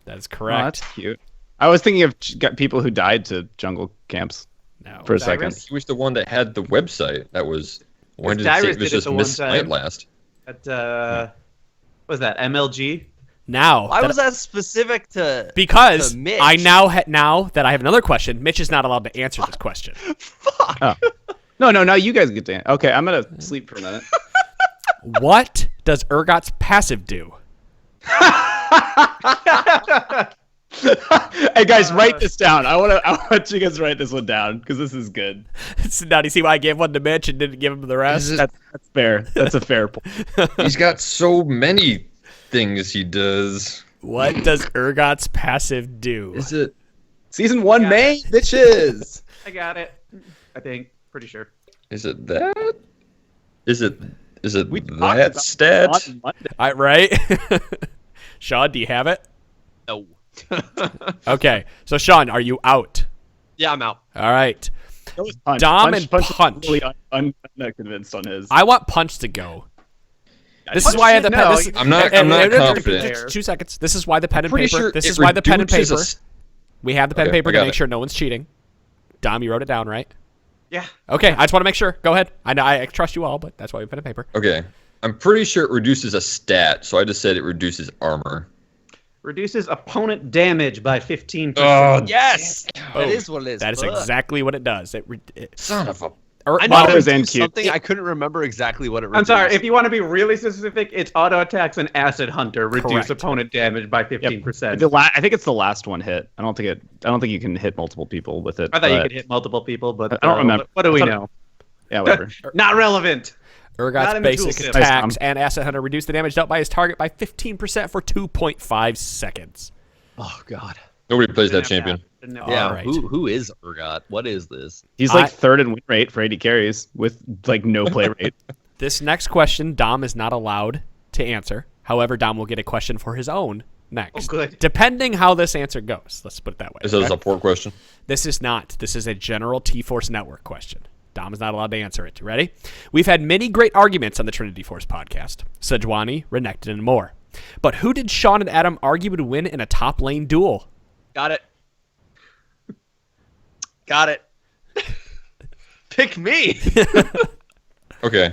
Speaker 2: That is
Speaker 4: Oh,
Speaker 2: correct.
Speaker 4: that's cute. I was thinking of people who died to jungle camps
Speaker 2: No.
Speaker 4: for a second.
Speaker 5: Cyrus?
Speaker 3: He was the one that had the website. That was when did
Speaker 5: Cyrus
Speaker 3: Saint
Speaker 5: did it
Speaker 3: Vicious
Speaker 5: the one
Speaker 3: miss
Speaker 5: time.
Speaker 3: Smite last?
Speaker 5: At what was that MLG?
Speaker 2: Now,
Speaker 7: Why
Speaker 2: that-
Speaker 7: was that specific to?
Speaker 2: because
Speaker 7: to Mitch?
Speaker 2: I now that I have another question, Mitch is not allowed to answer this question.
Speaker 4: No, now you guys get to. Okay, I'm gonna sleep for a minute.
Speaker 2: What does Urgot's passive do?
Speaker 4: Hey guys, write this down. I want you guys to write this one down because this is good.
Speaker 2: So now do you see why I gave one to Mitch and didn't give him the rest?
Speaker 4: That's fair. That's a fair point.
Speaker 3: He's got so many things he does.
Speaker 2: What does Urgot's passive do?
Speaker 3: Is it?
Speaker 4: Season 1
Speaker 5: Yeah.
Speaker 4: May, bitches.
Speaker 5: I got it. I think. Pretty sure.
Speaker 3: Is it that? Is it? Is it
Speaker 4: We talked
Speaker 3: that
Speaker 4: about
Speaker 3: stat?
Speaker 4: On Monday.
Speaker 2: Right? Sean, do you have it?
Speaker 7: No.
Speaker 2: Okay. So Sean, are you out?
Speaker 7: Yeah, I'm out.
Speaker 2: All right.
Speaker 4: That was Punch.
Speaker 2: Dom and
Speaker 4: is
Speaker 2: Punch.
Speaker 4: Really unconvinced on his.
Speaker 2: I want Punch to go. This is
Speaker 5: Punch
Speaker 2: why I had the
Speaker 5: should
Speaker 2: pen.
Speaker 5: know.
Speaker 2: This,
Speaker 3: I'm not confident.
Speaker 2: just 2 seconds. This is why the pen and
Speaker 3: Pretty
Speaker 2: paper.
Speaker 3: sure
Speaker 2: This
Speaker 3: it
Speaker 2: is why the pen and
Speaker 3: reduces
Speaker 2: paper.
Speaker 3: a s-
Speaker 2: We have the pen and
Speaker 3: Okay,
Speaker 2: paper
Speaker 3: I
Speaker 2: to
Speaker 3: got
Speaker 2: make
Speaker 3: it.
Speaker 2: sure no one's cheating. Dom, you wrote it down, right?
Speaker 5: Yeah.
Speaker 2: Okay, I just want to make sure. Go ahead. I know I trust you all, but that's why we pen and paper.
Speaker 3: Okay, I'm pretty sure it reduces a stat, so I just said it reduces armor.
Speaker 5: Reduces opponent damage by 15%.
Speaker 3: Oh,
Speaker 7: Yes,
Speaker 2: Oh,
Speaker 7: that is what it is.
Speaker 2: That is
Speaker 7: Ugh.
Speaker 2: exactly what it does.
Speaker 3: son of a!
Speaker 7: I know
Speaker 4: Otters
Speaker 7: it
Speaker 4: and
Speaker 7: was something. I couldn't remember exactly what it.
Speaker 5: I'm sorry. If you want to be really specific, it's auto attacks and acid hunter reduce
Speaker 2: Correct.
Speaker 5: opponent damage by 15%.
Speaker 4: I think it's the last one hit. I don't think you can hit multiple people with it.
Speaker 5: I thought you could hit multiple people, but
Speaker 4: I don't remember.
Speaker 5: What do we know?
Speaker 4: Yeah, whatever.
Speaker 5: Not relevant. Not
Speaker 2: Urgot's
Speaker 5: in the
Speaker 2: basic
Speaker 5: tooltip.
Speaker 2: attacks and Acid Hunter reduce the damage dealt by his target by 15% for 2.5 seconds.
Speaker 7: Oh God.
Speaker 3: Nobody plays that champion.
Speaker 7: Yeah.
Speaker 2: All right.
Speaker 7: Who is Urgot? What is this?
Speaker 4: He's like third in win rate for 80 carries with like no play rate.
Speaker 2: This next question, Dom is not allowed to answer. However, Dom will get a question for his own next.
Speaker 5: Oh, good.
Speaker 2: Depending how this answer goes. Let's put it that way.
Speaker 3: Is this a support question?
Speaker 2: This is not. This is a general T-Force Network question. Dom is not allowed to answer it. You ready? We've had many great arguments on the Trinity Force podcast. Sejuani, Renekton, and more. But who did Sean and Adam argue would win in a top lane duel?
Speaker 7: Got it. Got it. Pick me.
Speaker 3: Okay.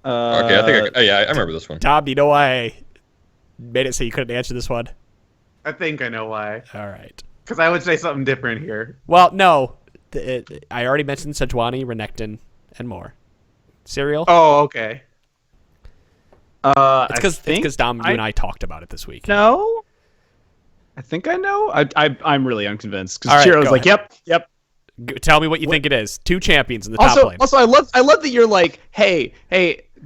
Speaker 3: Okay, I think I remember this one.
Speaker 2: Dom, do you know why I made it so you couldn't answer this one?
Speaker 5: I think I know why.
Speaker 2: All right.
Speaker 5: Because I would say something different here.
Speaker 2: Well, no. I already mentioned Sejuani, Renekton, and more. Cereal?
Speaker 5: Oh, okay.
Speaker 2: It's because Dom, you and I talked about it this week.
Speaker 4: No. I think I know. I'm really unconvinced
Speaker 2: All
Speaker 4: because
Speaker 2: right,
Speaker 4: Chiro's
Speaker 2: go
Speaker 4: like,
Speaker 2: ahead.
Speaker 4: yep.
Speaker 2: Tell me what you think it is. 2 champions in the top lane.
Speaker 4: Also, I love that you're like, hey,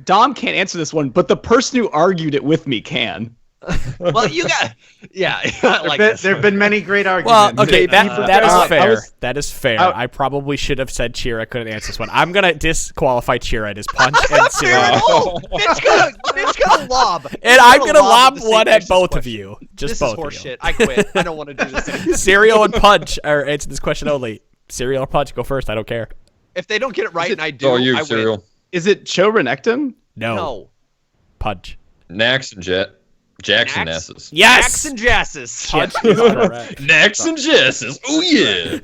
Speaker 4: Dom can't answer this one, but the person who argued it with me can.
Speaker 7: Well, you got. Yeah.
Speaker 5: There have been many great
Speaker 2: Well,
Speaker 5: arguments.
Speaker 2: okay, that is fair. That is fair.
Speaker 4: I-
Speaker 2: I probably should have said Chira couldn't answer this one. I'm gonna disqualify Chira at his punch and Cereal.
Speaker 7: Mitch got a lob.
Speaker 2: And I'm gonna lob
Speaker 7: the same
Speaker 2: one at
Speaker 7: question's
Speaker 2: both of
Speaker 7: question.
Speaker 2: you. Just
Speaker 7: This
Speaker 2: both
Speaker 7: is
Speaker 2: of you.
Speaker 7: horse shit. I quit. I don't want to do this anymore.
Speaker 2: Cereal and punch are answer this question only. Cereal or punch, go first. I don't care.
Speaker 7: If they don't get it right and I do,
Speaker 3: Oh, you,
Speaker 7: I win.
Speaker 3: Cereal.
Speaker 4: Is it Cho Renekton?
Speaker 7: No.
Speaker 2: Punch.
Speaker 3: Nax and Jackson
Speaker 7: Nax?
Speaker 3: Nasses.
Speaker 2: Yes.
Speaker 7: Axe and Jasses.
Speaker 2: Punch is correct.
Speaker 3: Nax and Jasses. Oh yeah.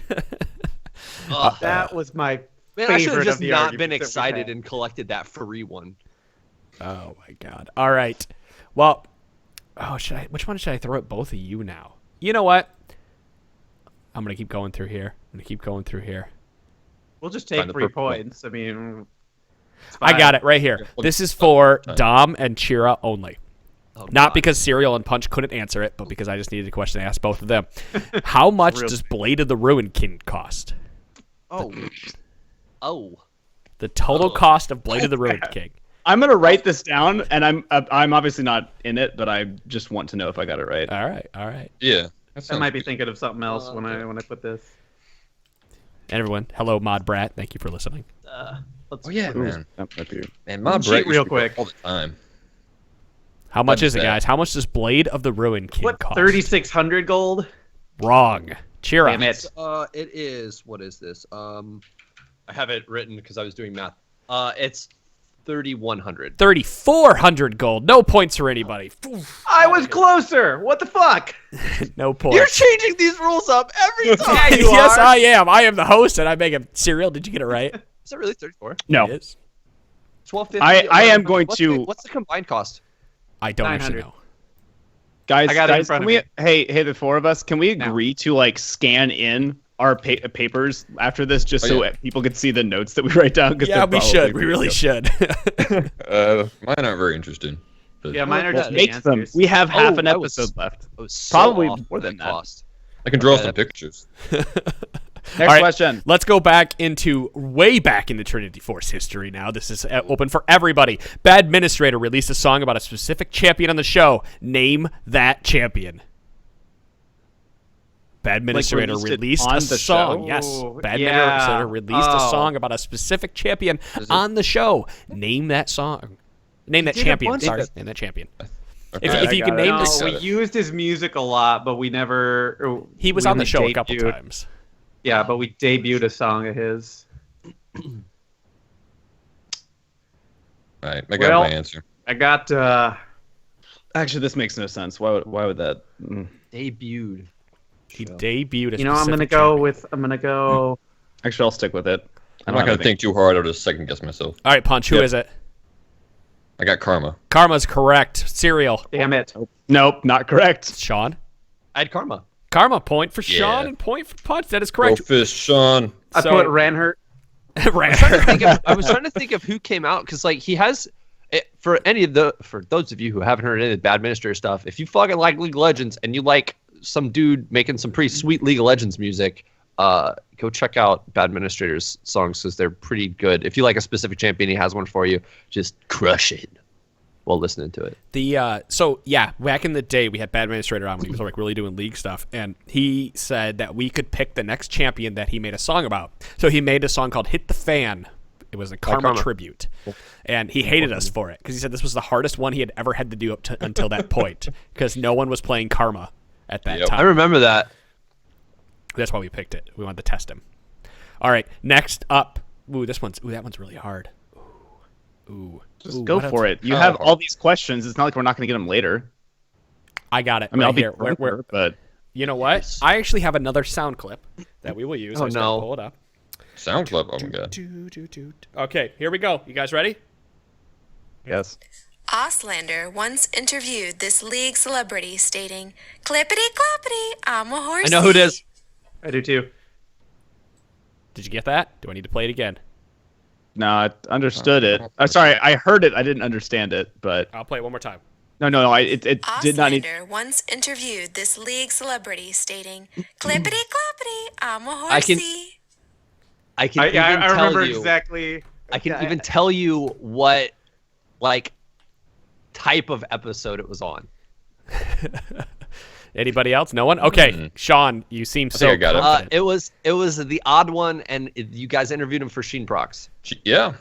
Speaker 5: That was my
Speaker 7: Man, I should
Speaker 5: favorite
Speaker 7: have just
Speaker 5: of the
Speaker 7: not
Speaker 5: arguments
Speaker 7: been
Speaker 5: that we
Speaker 7: excited
Speaker 5: had.
Speaker 7: and collected that free one.
Speaker 2: Oh my god. All right. Well, which one should I throw at both of you now? You know what? I'm gonna keep going through here.
Speaker 5: We'll just
Speaker 3: Find
Speaker 5: take
Speaker 3: the
Speaker 5: 3
Speaker 3: purple one.
Speaker 5: points. I mean, it's
Speaker 2: I
Speaker 5: fine.
Speaker 2: got it right here. This is for Dom and Chira only.
Speaker 7: Oh,
Speaker 2: Not
Speaker 7: God.
Speaker 2: because Cereal and Punch couldn't answer it, but because I just needed a question to ask both of them. How much does Blade of the Ruin King cost?
Speaker 7: Oh.
Speaker 2: The total cost of Blade of the Ruin King.
Speaker 4: I'm gonna write this down, and I'm obviously not in it, but I just want to know if I got it right.
Speaker 2: All right.
Speaker 3: Yeah.
Speaker 5: I might be thinking of something else when I put this.
Speaker 2: And everyone, hello, Mod Brat. Thank you for listening.
Speaker 5: Let's
Speaker 3: Oh yeah, man.
Speaker 4: That might be-
Speaker 3: Man, my
Speaker 5: Cheat
Speaker 3: break
Speaker 5: real
Speaker 3: used to be
Speaker 5: quick.
Speaker 3: all the time.
Speaker 2: How much
Speaker 3: That's
Speaker 2: is it,
Speaker 3: bad.
Speaker 2: guys? How much does Blade of the Ruin King
Speaker 5: What,
Speaker 2: cost?
Speaker 5: 3,600 gold?
Speaker 2: Wrong. Chira.
Speaker 5: Damn it.
Speaker 7: It is. What is this? I have it written because I was doing math. It's 3,100.
Speaker 2: 3,400 gold. No points for anybody.
Speaker 5: I was closer. What the fuck?
Speaker 2: No points.
Speaker 7: You're changing these rules up every time.
Speaker 5: Yeah, you
Speaker 2: Yes,
Speaker 5: are.
Speaker 2: I am. I am the host, and I make a Cereal. Did you get it right?
Speaker 7: Is it really 34?
Speaker 4: No,
Speaker 2: It is.
Speaker 7: 1250.
Speaker 4: I am going
Speaker 7: what's
Speaker 4: to-
Speaker 7: The, what's the combined cost?
Speaker 2: I don't actually
Speaker 5: 900.
Speaker 2: know.
Speaker 4: guys.
Speaker 5: I got it in
Speaker 4: guys,
Speaker 5: front
Speaker 4: can
Speaker 5: of
Speaker 4: we?
Speaker 5: me.
Speaker 4: Hey, the 4 of us. Can we agree to like scan in our papers after this, just so
Speaker 3: yeah.
Speaker 4: people can see the notes that we write down? 'Cause
Speaker 2: Yeah,
Speaker 4: they're
Speaker 2: we
Speaker 4: probably
Speaker 2: should. We
Speaker 4: pretty
Speaker 2: really
Speaker 4: good.
Speaker 2: should.
Speaker 3: Mine aren't very interesting. But
Speaker 5: Yeah, mine are
Speaker 7: Well,
Speaker 5: just the
Speaker 4: Make them.
Speaker 5: answers.
Speaker 4: We have half an
Speaker 7: I was-
Speaker 4: episode left.
Speaker 7: I was so
Speaker 4: Probably
Speaker 7: off
Speaker 4: more
Speaker 7: on
Speaker 4: than that.
Speaker 7: cost.
Speaker 3: I can draw
Speaker 7: Okay,
Speaker 3: some
Speaker 7: that-
Speaker 3: pictures.
Speaker 4: Next
Speaker 2: right.
Speaker 4: question.
Speaker 2: Let's go back into way back in the Trinity Force history now. This is open for everybody. Bad Administrator released a song about a specific champion on the show. Name that champion. Bad Administrator
Speaker 4: released it
Speaker 2: released
Speaker 4: on
Speaker 2: a
Speaker 4: the
Speaker 2: song.
Speaker 5: show?
Speaker 2: Yes.
Speaker 5: Oh,
Speaker 2: Bad
Speaker 5: yeah.
Speaker 2: Administrator released a
Speaker 5: Oh.
Speaker 2: song about a specific champion on the show. Name that song. Name that
Speaker 7: did a
Speaker 2: champion.
Speaker 7: bunch
Speaker 2: Sorry.
Speaker 7: of-
Speaker 2: Name that champion.
Speaker 3: Okay.
Speaker 2: If you can name
Speaker 5: No,
Speaker 2: this,
Speaker 5: we used his music a lot, but we never.
Speaker 2: he was
Speaker 5: we
Speaker 2: on the
Speaker 5: only
Speaker 2: show a couple
Speaker 5: debuted-
Speaker 2: times.
Speaker 5: Yeah, but we debuted a song of his.
Speaker 3: All right, I got
Speaker 5: Well-
Speaker 3: my answer.
Speaker 5: I got.
Speaker 4: Actually, this makes no sense. Why would that?
Speaker 7: Debuted.
Speaker 2: He debuted a
Speaker 5: You know, I'm gonna
Speaker 2: specific
Speaker 5: go
Speaker 2: champion.
Speaker 5: with. I'm gonna go.
Speaker 4: Actually, I'll stick with it.
Speaker 3: I'm not gonna think too hard. I'll just second guess myself.
Speaker 2: All right, Punch, who
Speaker 3: Yep.
Speaker 2: is it?
Speaker 3: I got Karma.
Speaker 2: Karma's correct. Cereal.
Speaker 5: Damn it.
Speaker 4: Nope, not correct.
Speaker 2: Sean.
Speaker 7: I had Karma.
Speaker 2: Karma, point for
Speaker 3: Yeah.
Speaker 2: Sean and point for Punch. That is
Speaker 3: Go
Speaker 2: correct.
Speaker 3: fish, Sean.
Speaker 5: I
Speaker 2: So-
Speaker 5: put Ranhurt.
Speaker 2: Right.
Speaker 7: I was trying to think of who came out because like he has for those of you who haven't heard any of the Bad Administrator stuff. If you fucking like League of Legends and you like some dude making some pretty sweet League of Legends music, go check out Bad Administrator's songs because they're pretty good. If you like a specific champion, he has one for you. Just crush it while listening to it.
Speaker 2: So yeah, back in the day we had Bad Administrator on when he was like really doing League stuff, and he said that we could pick the next champion that he made a song about. So he made a song called "Hit the Fan." It was a Karma tribute, and he hated us for it because he said this was the hardest one he had ever had to do until that point because no one was playing Karma at that time.
Speaker 7: I remember that.
Speaker 2: That's why we picked it. We wanted to test him. All right, next up. That one's really hard.
Speaker 4: Just go for it. You have all these questions. It's not like we're not going to get them later.
Speaker 2: I got it.
Speaker 4: I mean,
Speaker 2: right
Speaker 4: I'll be
Speaker 2: here.
Speaker 4: but
Speaker 2: you know what? Nice. I actually have another sound clip that we will use.
Speaker 7: Oh no!
Speaker 2: Pull it up.
Speaker 3: Sound clip. Oh my god.
Speaker 2: Okay, here we go. You guys ready?
Speaker 4: Yes.
Speaker 9: Auslander once interviewed this league celebrity stating, "Clippity-cloppity, I'm a horsey."
Speaker 7: I know who it is.
Speaker 5: I do too.
Speaker 2: Did you get that? Do I need to play it again?
Speaker 4: No, I understood it. I'm sorry, I heard it. I didn't understand it, but
Speaker 2: I'll play it one more time.
Speaker 4: No. It did not need.
Speaker 9: Auslander once interviewed this league celebrity stating, "Clippity-cloppity, I'm a horsey."
Speaker 7: I remember
Speaker 5: exactly.
Speaker 7: I can even tell you what, like, type of episode it was on.
Speaker 2: Anybody else? No one? Okay, Sean, you seem so confident.
Speaker 7: It was the odd one, and you guys interviewed him for Sheen Prox.
Speaker 3: Yeah.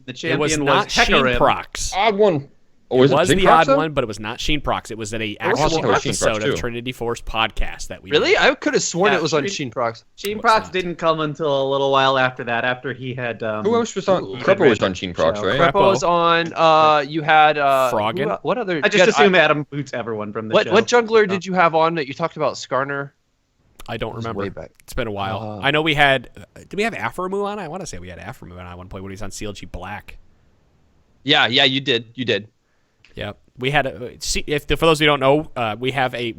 Speaker 5: The champion
Speaker 2: it was not Sheen Prox.
Speaker 3: Odd one.
Speaker 2: It was the odd one, but it was not Sheen Prox. It was an actual episode of Trinity Force podcast that we
Speaker 7: Really?
Speaker 2: did.
Speaker 7: I could have sworn it was on Sheen Prox.
Speaker 5: Sheen Prox didn't come until a little while after that, after he had...
Speaker 3: Who else was on? Crepo was on Sheen Prox, right?
Speaker 7: Crepo was on. You had...
Speaker 2: Froggin?
Speaker 7: What other...
Speaker 5: I just assume Adam boots everyone from the show.
Speaker 7: What jungler did you have on that you talked about? Skarner?
Speaker 2: I don't remember.
Speaker 7: Way back.
Speaker 2: It's been a while. I know we had... Did we have Afromu on? I want to say we had Afromu on at one point when he was on CLG Black.
Speaker 7: Yeah, you did.
Speaker 2: Yep. We had for those who don't know, we have an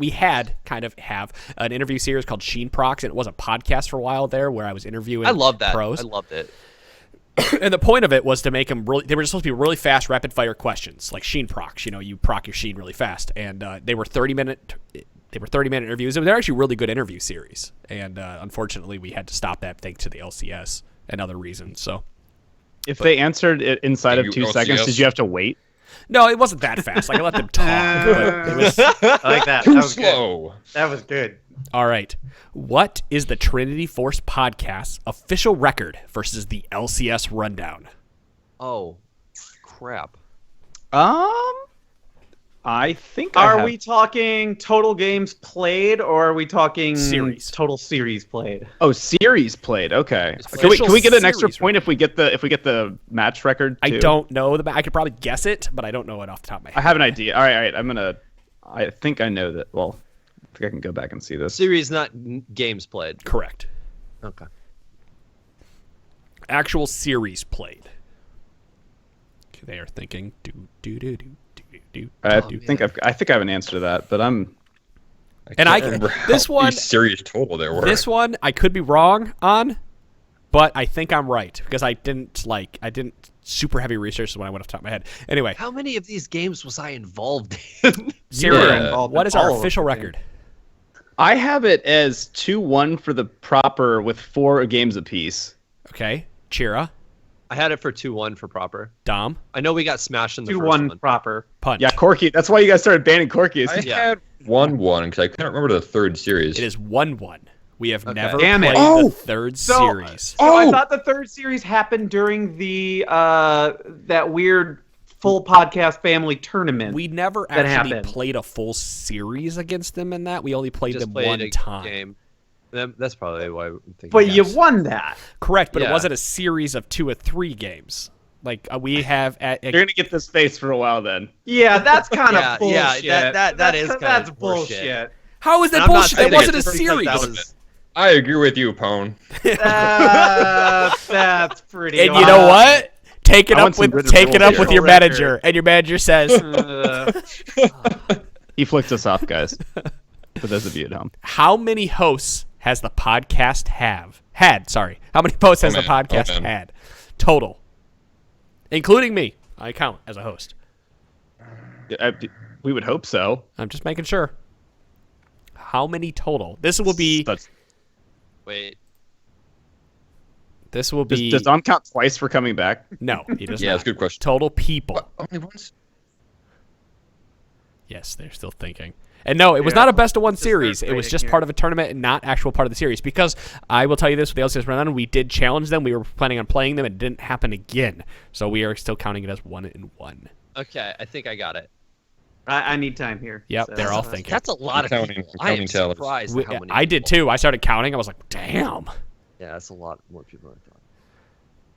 Speaker 2: interview series called Sheen Prox, and it was a podcast for a while there where I was interviewing.
Speaker 7: I love that.
Speaker 2: Pros.
Speaker 7: I loved it.
Speaker 2: And the point of it was to make them really. They were supposed to be really fast, rapid fire questions, like Sheen Prox. You know, you proc your Sheen really fast, and they were 30-minute. They were 30-minute interviews. They're actually really good interview series, and unfortunately, we had to stop that thanks to the LCS and other reasons. So,
Speaker 4: if they answered it inside of 2 seconds, did you have to wait?
Speaker 2: No, it wasn't that fast. Like, I let them talk. But it was,
Speaker 5: I like that.
Speaker 3: Too slow.
Speaker 5: Good. That was good.
Speaker 2: All right. What is the Trinity Force podcast's official record versus the LCS rundown?
Speaker 7: Oh, crap.
Speaker 4: I think.
Speaker 5: Are we talking total games played, or are we talking
Speaker 2: series?
Speaker 5: Total series played.
Speaker 4: Oh, series played. Okay. Can we get an extra point if we get the match record? Too?
Speaker 2: I don't know I could probably guess it, but I don't know it off the top of my head.
Speaker 4: I have an idea. All right. I think I know that. Well, I think I can go back and see this.
Speaker 7: Series, not games played.
Speaker 2: Correct.
Speaker 7: Okay.
Speaker 2: Actual series played. They are thinking
Speaker 4: I think I have an answer to that, but
Speaker 2: this one
Speaker 3: serious total there were.
Speaker 2: This one I could be wrong on, but I think I'm right because I didn't super heavy research when I went off the top of my head. Anyway,
Speaker 7: how many of these games was I involved in?
Speaker 2: Zero. What is our official record?
Speaker 4: I have it as 2-1 for the proper with 4 games apiece.
Speaker 2: Okay, Chira.
Speaker 7: I had it for 2-1 for proper.
Speaker 2: Dom.
Speaker 7: I know we got smashed in the
Speaker 5: 2-1
Speaker 7: first
Speaker 5: proper.
Speaker 2: Punch.
Speaker 4: Yeah, Corky. That's why you guys started banning Corky.
Speaker 3: I had 1-1 because I couldn't remember the third series.
Speaker 2: It is 1-1. We have never
Speaker 5: Damn
Speaker 2: played
Speaker 5: it.
Speaker 2: the third series.
Speaker 5: I thought the third series happened during the that weird full podcast family tournament.
Speaker 2: We never actually played a full series against them in that. We only played them one time.
Speaker 7: Game. That's probably why I'm thinking.
Speaker 5: But you won that.
Speaker 2: Correct, but it wasn't a series of 2 or 3 games. Like we have
Speaker 4: You're going to get this face for a while then.
Speaker 5: Yeah, that's kind of bullshit.
Speaker 7: Yeah, that's
Speaker 5: bullshit.
Speaker 2: How is that bullshit? That wasn't a series.
Speaker 3: I agree with you, Pwn.
Speaker 5: That's pretty.
Speaker 2: And you know what? Take it up with your manager, and your manager says.
Speaker 4: He flicked us off, guys. For those of you at home.
Speaker 2: How many hosts has the podcast have Sorry. How many posts has the
Speaker 3: man.
Speaker 2: podcast
Speaker 3: Oh, man.
Speaker 2: had? Total. Including me. I count as a host.
Speaker 4: We would hope so.
Speaker 2: I'm just making sure. How many total? This will be...
Speaker 7: Wait.
Speaker 2: This will be...
Speaker 4: Does Dom count twice for coming back?
Speaker 2: No, he does
Speaker 3: Yeah,
Speaker 2: not.
Speaker 3: that's a good question.
Speaker 2: Total people.
Speaker 3: What? Only once?
Speaker 2: Yes, they're still thinking. And no, it was not a best of one series. It was just part of a tournament and not actual part of the series. Because I will tell you this, with the LCS Rundown, we did challenge them. We were planning on playing them. It didn't happen again. So we are still counting it as 1-1.
Speaker 7: Okay, I think I got it.
Speaker 5: I need time here.
Speaker 2: Yep,
Speaker 5: so-
Speaker 2: they're all thinking.
Speaker 7: That's a lot of
Speaker 3: counting-
Speaker 7: people.
Speaker 3: I'm
Speaker 7: I am
Speaker 3: counting tellers.
Speaker 7: surprised at how many
Speaker 2: I did
Speaker 7: people.
Speaker 2: too. I started counting. I was like, damn.
Speaker 7: Yeah, that's a lot more people than I thought.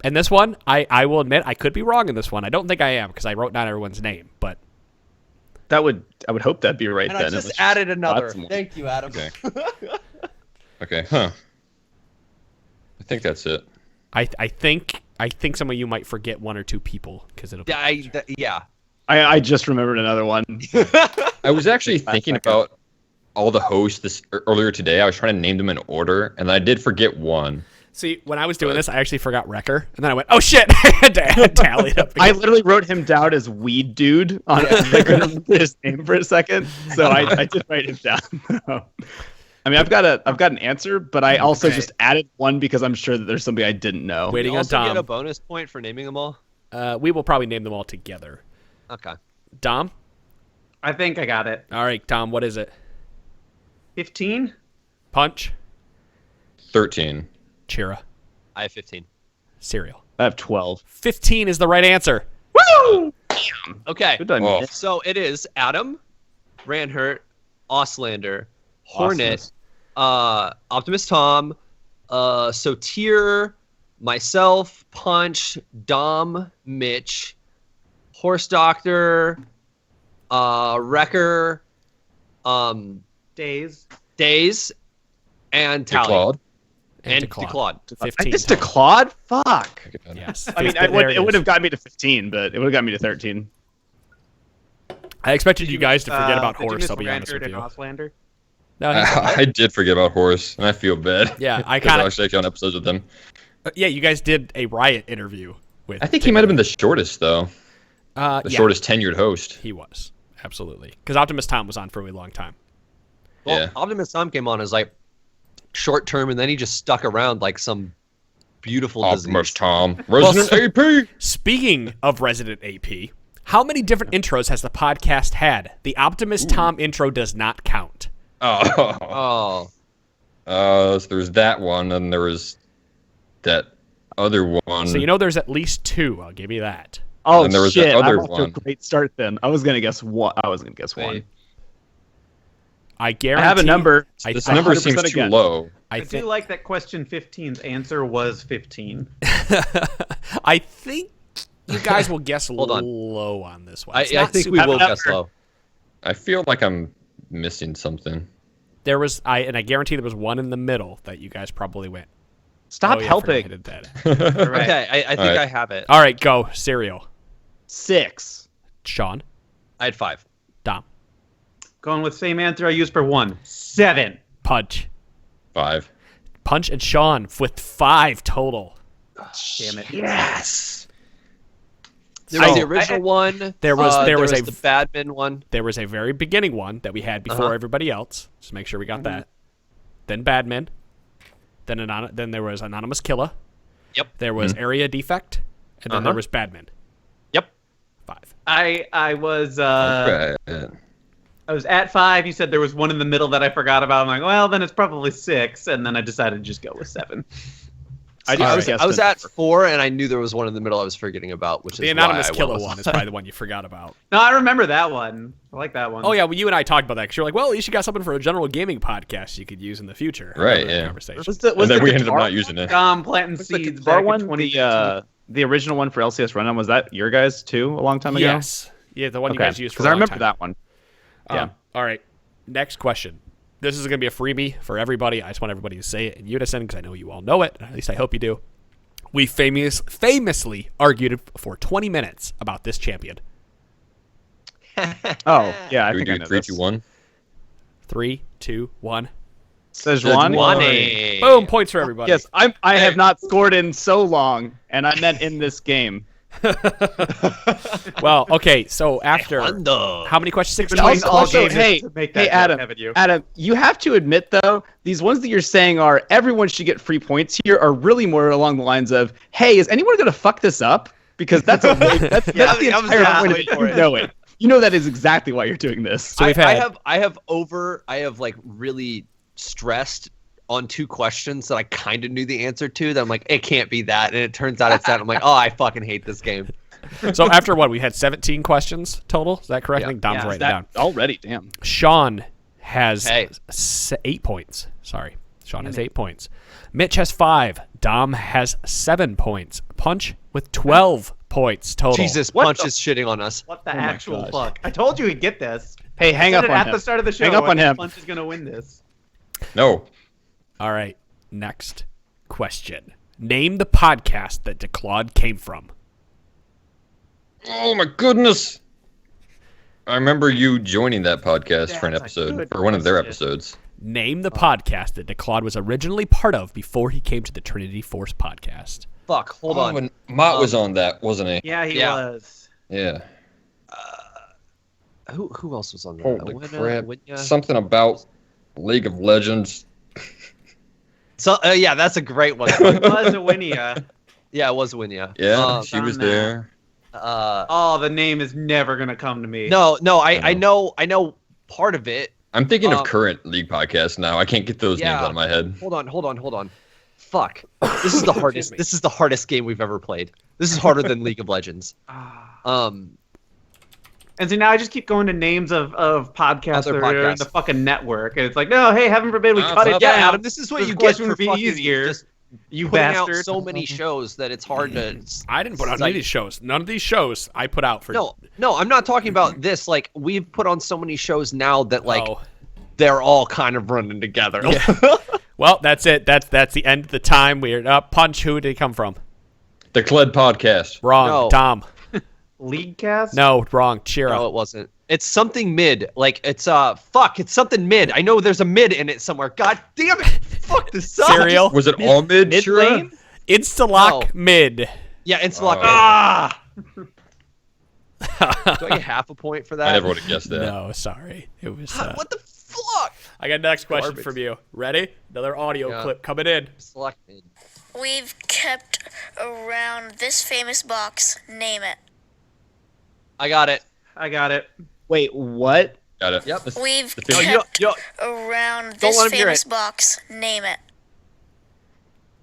Speaker 2: And this one, I will admit, I could be wrong in this one. I don't think I am because I wrote down everyone's name. But
Speaker 4: I would hope that'd be right
Speaker 7: And
Speaker 4: then.
Speaker 7: I just added another.
Speaker 4: more.
Speaker 7: Thank you, Adam.
Speaker 3: Okay. Okay, huh. I think that's it.
Speaker 2: I think some of you might forget one or two people because it'll.
Speaker 7: Yeah.
Speaker 4: I just remembered another one.
Speaker 3: I was actually thinking about all the hosts earlier today. I was trying to name them in order, and I did forget one.
Speaker 2: See, when I was doing this, I actually forgot Wrecker, and then I went, "Oh shit!" I tallied up.
Speaker 4: I literally wrote him down as Weed Dude. I couldn't remember his name for a second, so I did write him down. I mean, I've got an answer, but I also just added one because I'm sure that there's somebody I didn't know.
Speaker 2: Waiting
Speaker 7: You
Speaker 2: on
Speaker 7: also get a
Speaker 2: Dom.
Speaker 7: bonus point for naming them all.
Speaker 2: We will probably name them all together.
Speaker 7: Okay.
Speaker 2: Dom.
Speaker 5: I think I got it.
Speaker 2: All right, Dom. What is it?
Speaker 5: 15?
Speaker 2: Punch.
Speaker 3: 13.
Speaker 2: Chira.
Speaker 7: I have 15.
Speaker 2: Cereal.
Speaker 4: I have 12.
Speaker 2: 15 is the right answer.
Speaker 4: Woo!
Speaker 7: Okay.
Speaker 4: Good done.
Speaker 3: Oh.
Speaker 7: So it is Adam, Ranhert, Auslander, Hornet, Optimus Tom, Sotir, myself, Punch, Dom, Mitch, Horse Doctor, Wrecker,
Speaker 5: Days.
Speaker 7: Days, and Tally.
Speaker 3: Claude.
Speaker 7: And
Speaker 2: DeClaude.
Speaker 7: DeClaude.
Speaker 2: 15.
Speaker 4: I just a Claude? Fuck.
Speaker 2: Yes.
Speaker 4: I mean, it would have got me to 15, but it would have got me to 13.
Speaker 2: I expected you guys to forget about
Speaker 5: did you
Speaker 2: Horse,
Speaker 5: miss
Speaker 2: I'll be honest
Speaker 5: Ranford
Speaker 2: with
Speaker 5: and
Speaker 2: you.
Speaker 5: Auslander?
Speaker 2: No,
Speaker 3: I did forget about Horse, and I feel bad.
Speaker 2: Yeah, I
Speaker 3: 'Cause
Speaker 2: kinda-
Speaker 3: was actually on episodes with them.
Speaker 2: yeah, you guys did a Riot interview with.
Speaker 3: I think he might have been the shortest, though. The
Speaker 2: yeah,
Speaker 3: shortest tenured host.
Speaker 2: He was. Absolutely. Because Optimus Tom was on for a really long time.
Speaker 7: Well,
Speaker 3: Yeah.
Speaker 7: Optimus Tom came on as like short term, and then he just stuck around like some beautiful
Speaker 3: Optimus
Speaker 7: disease.
Speaker 3: Tom. Resident AP!
Speaker 2: Speaking of Resident AP, how many different intros has the podcast had? The Optimus Tom intro does not count.
Speaker 3: Oh.
Speaker 7: Oh,
Speaker 3: So there's that one, and there was that other one.
Speaker 2: So you know there's at least two. I'll give you that.
Speaker 4: Oh,
Speaker 3: And there was
Speaker 4: shit.
Speaker 3: that other
Speaker 4: I'm off to a
Speaker 3: one.
Speaker 4: great start then. I was going to guess one.
Speaker 7: wait.
Speaker 2: I
Speaker 4: I
Speaker 2: guarantee.
Speaker 4: have a number.
Speaker 3: This number
Speaker 4: 100%
Speaker 3: seems too
Speaker 4: again.
Speaker 3: low.
Speaker 2: I
Speaker 5: I do
Speaker 2: think.
Speaker 5: like that question 15's answer was 15.
Speaker 2: I think you guys will guess
Speaker 7: Hold on.
Speaker 2: low on this one.
Speaker 7: I
Speaker 2: It's not
Speaker 7: think
Speaker 2: super-
Speaker 7: we
Speaker 4: have
Speaker 7: will
Speaker 4: a
Speaker 7: guess
Speaker 4: number.
Speaker 7: low.
Speaker 3: I feel like I'm missing something.
Speaker 2: There was I guarantee there was one in the middle that you guys probably went.
Speaker 4: Stop
Speaker 2: Oh, yeah, I
Speaker 4: helping.
Speaker 2: forgot I did that.
Speaker 5: Right.
Speaker 7: Okay, I think
Speaker 3: Alright.
Speaker 7: I have it.
Speaker 2: All right, go cereal.
Speaker 4: 6.
Speaker 2: Sean,
Speaker 7: I had 5.
Speaker 2: Dom,
Speaker 5: Going with same answer I used for 1. 7.
Speaker 2: Punch,
Speaker 3: 5.
Speaker 2: Punch, and Sean with 5 total.
Speaker 5: Damn it.
Speaker 3: Yes!
Speaker 7: There was
Speaker 2: So-
Speaker 7: the original one.
Speaker 2: There was a-
Speaker 7: the Badman one.
Speaker 2: There was a very beginning one that we had before everybody else. Just make sure we got that. Then Badman. Then there was Anonymous Killer.
Speaker 7: Yep.
Speaker 2: There was Area Defect, and then there was Badman.
Speaker 7: Yep.
Speaker 2: 5.
Speaker 5: I was
Speaker 3: Right.
Speaker 5: I was at 5. You said there was one in the middle that I forgot about. I'm like, well, then it's probably 6, and then I decided to just go with 7.
Speaker 7: I was at 4, and I knew there was one in the middle I was forgetting about, which
Speaker 2: The
Speaker 7: is
Speaker 2: Anonymous
Speaker 7: why I
Speaker 2: Killer
Speaker 7: went with-
Speaker 2: one is probably the one you forgot about.
Speaker 5: No, I remember that one. I like that one.
Speaker 2: Oh yeah, well you and I talked about that because you're like, well, at least you got something for a general gaming podcast you could use in the future. I
Speaker 3: Right,
Speaker 2: remember that
Speaker 3: yeah.
Speaker 2: Conversation.
Speaker 4: Was the,
Speaker 3: And then
Speaker 4: the
Speaker 3: we ended up
Speaker 4: guitar-
Speaker 3: not using it.
Speaker 5: Planting
Speaker 4: was the
Speaker 5: seeds
Speaker 4: guitar
Speaker 5: back in
Speaker 4: one,
Speaker 5: 2015.
Speaker 4: the original one for LCS Rundown, was that your guys too a long time ago?
Speaker 2: Yes. Yeah, the one you guys used for.
Speaker 4: Because I
Speaker 2: a long
Speaker 4: remember
Speaker 2: time.
Speaker 4: that one. Yeah.
Speaker 2: All right. Next question. This is going to be a freebie for everybody. I just want everybody to say it in unison because I know you all know it. At least I hope you do. We famously argued for 20 minutes about this champion.
Speaker 4: Oh, yeah, I
Speaker 3: Do we
Speaker 4: think I
Speaker 3: do
Speaker 4: know
Speaker 3: 3,
Speaker 4: this.
Speaker 3: 2, 1?
Speaker 2: 3, 2, 1.
Speaker 4: Sejuani.
Speaker 2: Boom, points for everybody.
Speaker 4: Yes, I have not scored in so long, and I meant in this game.
Speaker 2: Well, okay, so after how many questions? 16.
Speaker 4: Also, hey, Adam, you have to admit though, these ones that you're saying are everyone should get free points here are really more along the lines of, hey, is anyone gonna fuck this up? Because that's the entire point of it. You know it. You know that is exactly why you're doing this.
Speaker 2: So
Speaker 7: I have like really stressed on 2 questions that I kind of knew the answer to. That I'm like, it can't be that, and it turns out it's that. I'm like, oh, I fucking hate this game.
Speaker 2: So after what, we had 17 questions total. Is that correct? I think Dom's writing it down
Speaker 4: already. Damn.
Speaker 2: Sean has 8 points. Sorry, Sean has 8 points. Mitch has 5. Dom has 7 points. Punch with 12 points total.
Speaker 7: Jesus, Punch is shitting on us.
Speaker 5: What the actual fuck? I told you he'd get this.
Speaker 4: Hey, hang up on him.
Speaker 5: At the start of the show,
Speaker 4: hang up on him.
Speaker 5: Punch is gonna win this.
Speaker 3: No.
Speaker 2: All right, next question. Name the podcast that DeClaude came from.
Speaker 3: Oh my goodness! I remember you joining that podcast for an episode, for one of their episodes.
Speaker 2: Name the podcast that DeClaude was originally part of before he came to the Trinity Force podcast.
Speaker 7: Fuck, hold on.
Speaker 3: When Mott was on that, wasn't he?
Speaker 5: Yeah, he was.
Speaker 3: Yeah.
Speaker 7: Who else was on that?
Speaker 3: Holy crap. Something about League of Legends.
Speaker 7: So yeah, that's a great one.
Speaker 5: It was Awinia.
Speaker 7: Yeah, it was Awinia.
Speaker 3: Yeah, she was there.
Speaker 5: The name is never gonna come to me.
Speaker 7: No, I know part of it.
Speaker 3: I'm thinking of current League podcasts now. I can't get those names out of my head.
Speaker 7: Hold on. Fuck. This is the hardest. This is the hardest game we've ever played. This is harder than League of Legends.
Speaker 5: And so now I just keep going to names of podcasts that are in the fucking network, and it's like, no, hey, heaven forbid we cut it down.
Speaker 7: Adam, this is what you get for
Speaker 5: be
Speaker 7: fucking
Speaker 5: easier.
Speaker 7: You bastard! Out so many shows that it's hard to.
Speaker 2: I didn't put out any of these shows. None of these shows I put out for.
Speaker 7: No, I'm not talking about this. Like we've put on so many shows now that they're all kind of running together.
Speaker 2: Yeah. Well, that's it. That's the end of the time. We're up. Punch. Who did it come from?
Speaker 3: The Cled podcast.
Speaker 2: Wrong.
Speaker 7: No.
Speaker 2: Tom.
Speaker 5: League cast?
Speaker 2: No, wrong. Cheer up.
Speaker 7: No, it wasn't. It's something mid. Like it's it's something mid. I know there's a mid in it somewhere. God damn it! Fuck this sucks.
Speaker 2: Cereal.
Speaker 3: Was it all mid?
Speaker 4: Mid lane?
Speaker 2: Instalock mid.
Speaker 7: Yeah, Instalock mid. Do I get half a point for that?
Speaker 3: I never would have guessed that.
Speaker 2: No, sorry. It was.
Speaker 7: What the fuck?
Speaker 2: I got next question from you. Ready? Another audio clip coming in.
Speaker 7: Select mid.
Speaker 8: We've kept around this famous box. Name it.
Speaker 7: I got it.
Speaker 4: Wait, what?
Speaker 3: Got it.
Speaker 7: Yep.
Speaker 8: We've kept around this famous box. Name it.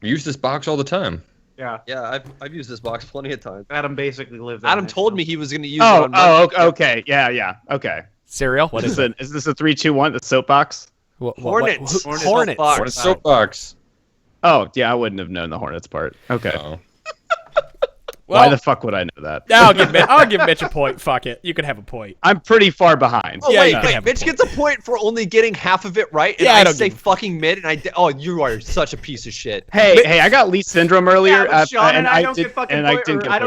Speaker 3: We use this box all the time.
Speaker 5: Yeah.
Speaker 7: Yeah, I've used this box plenty of times.
Speaker 5: Adam basically lives.
Speaker 7: Adam told me he was going to use it on Monday.
Speaker 4: Okay. Yeah. Okay.
Speaker 2: Cereal. What is it?
Speaker 4: Is this a 3, 2, 1? The soapbox?
Speaker 7: Hornets.
Speaker 2: Hornets.
Speaker 3: Soapbox.
Speaker 4: Oh, yeah. I wouldn't have known the Hornets part. Okay.
Speaker 3: Oh.
Speaker 4: Why the fuck would I know that?
Speaker 2: I'll give Mitch a point. Fuck it. You can have a point.
Speaker 4: I'm pretty far behind.
Speaker 7: Oh, wait. Mitch gets a point for only getting half of it right, and I say fucking mid, and you are such a piece of shit.
Speaker 4: Hey, I got Lee syndrome earlier.
Speaker 5: Yeah, Sean and I don't get
Speaker 4: fucking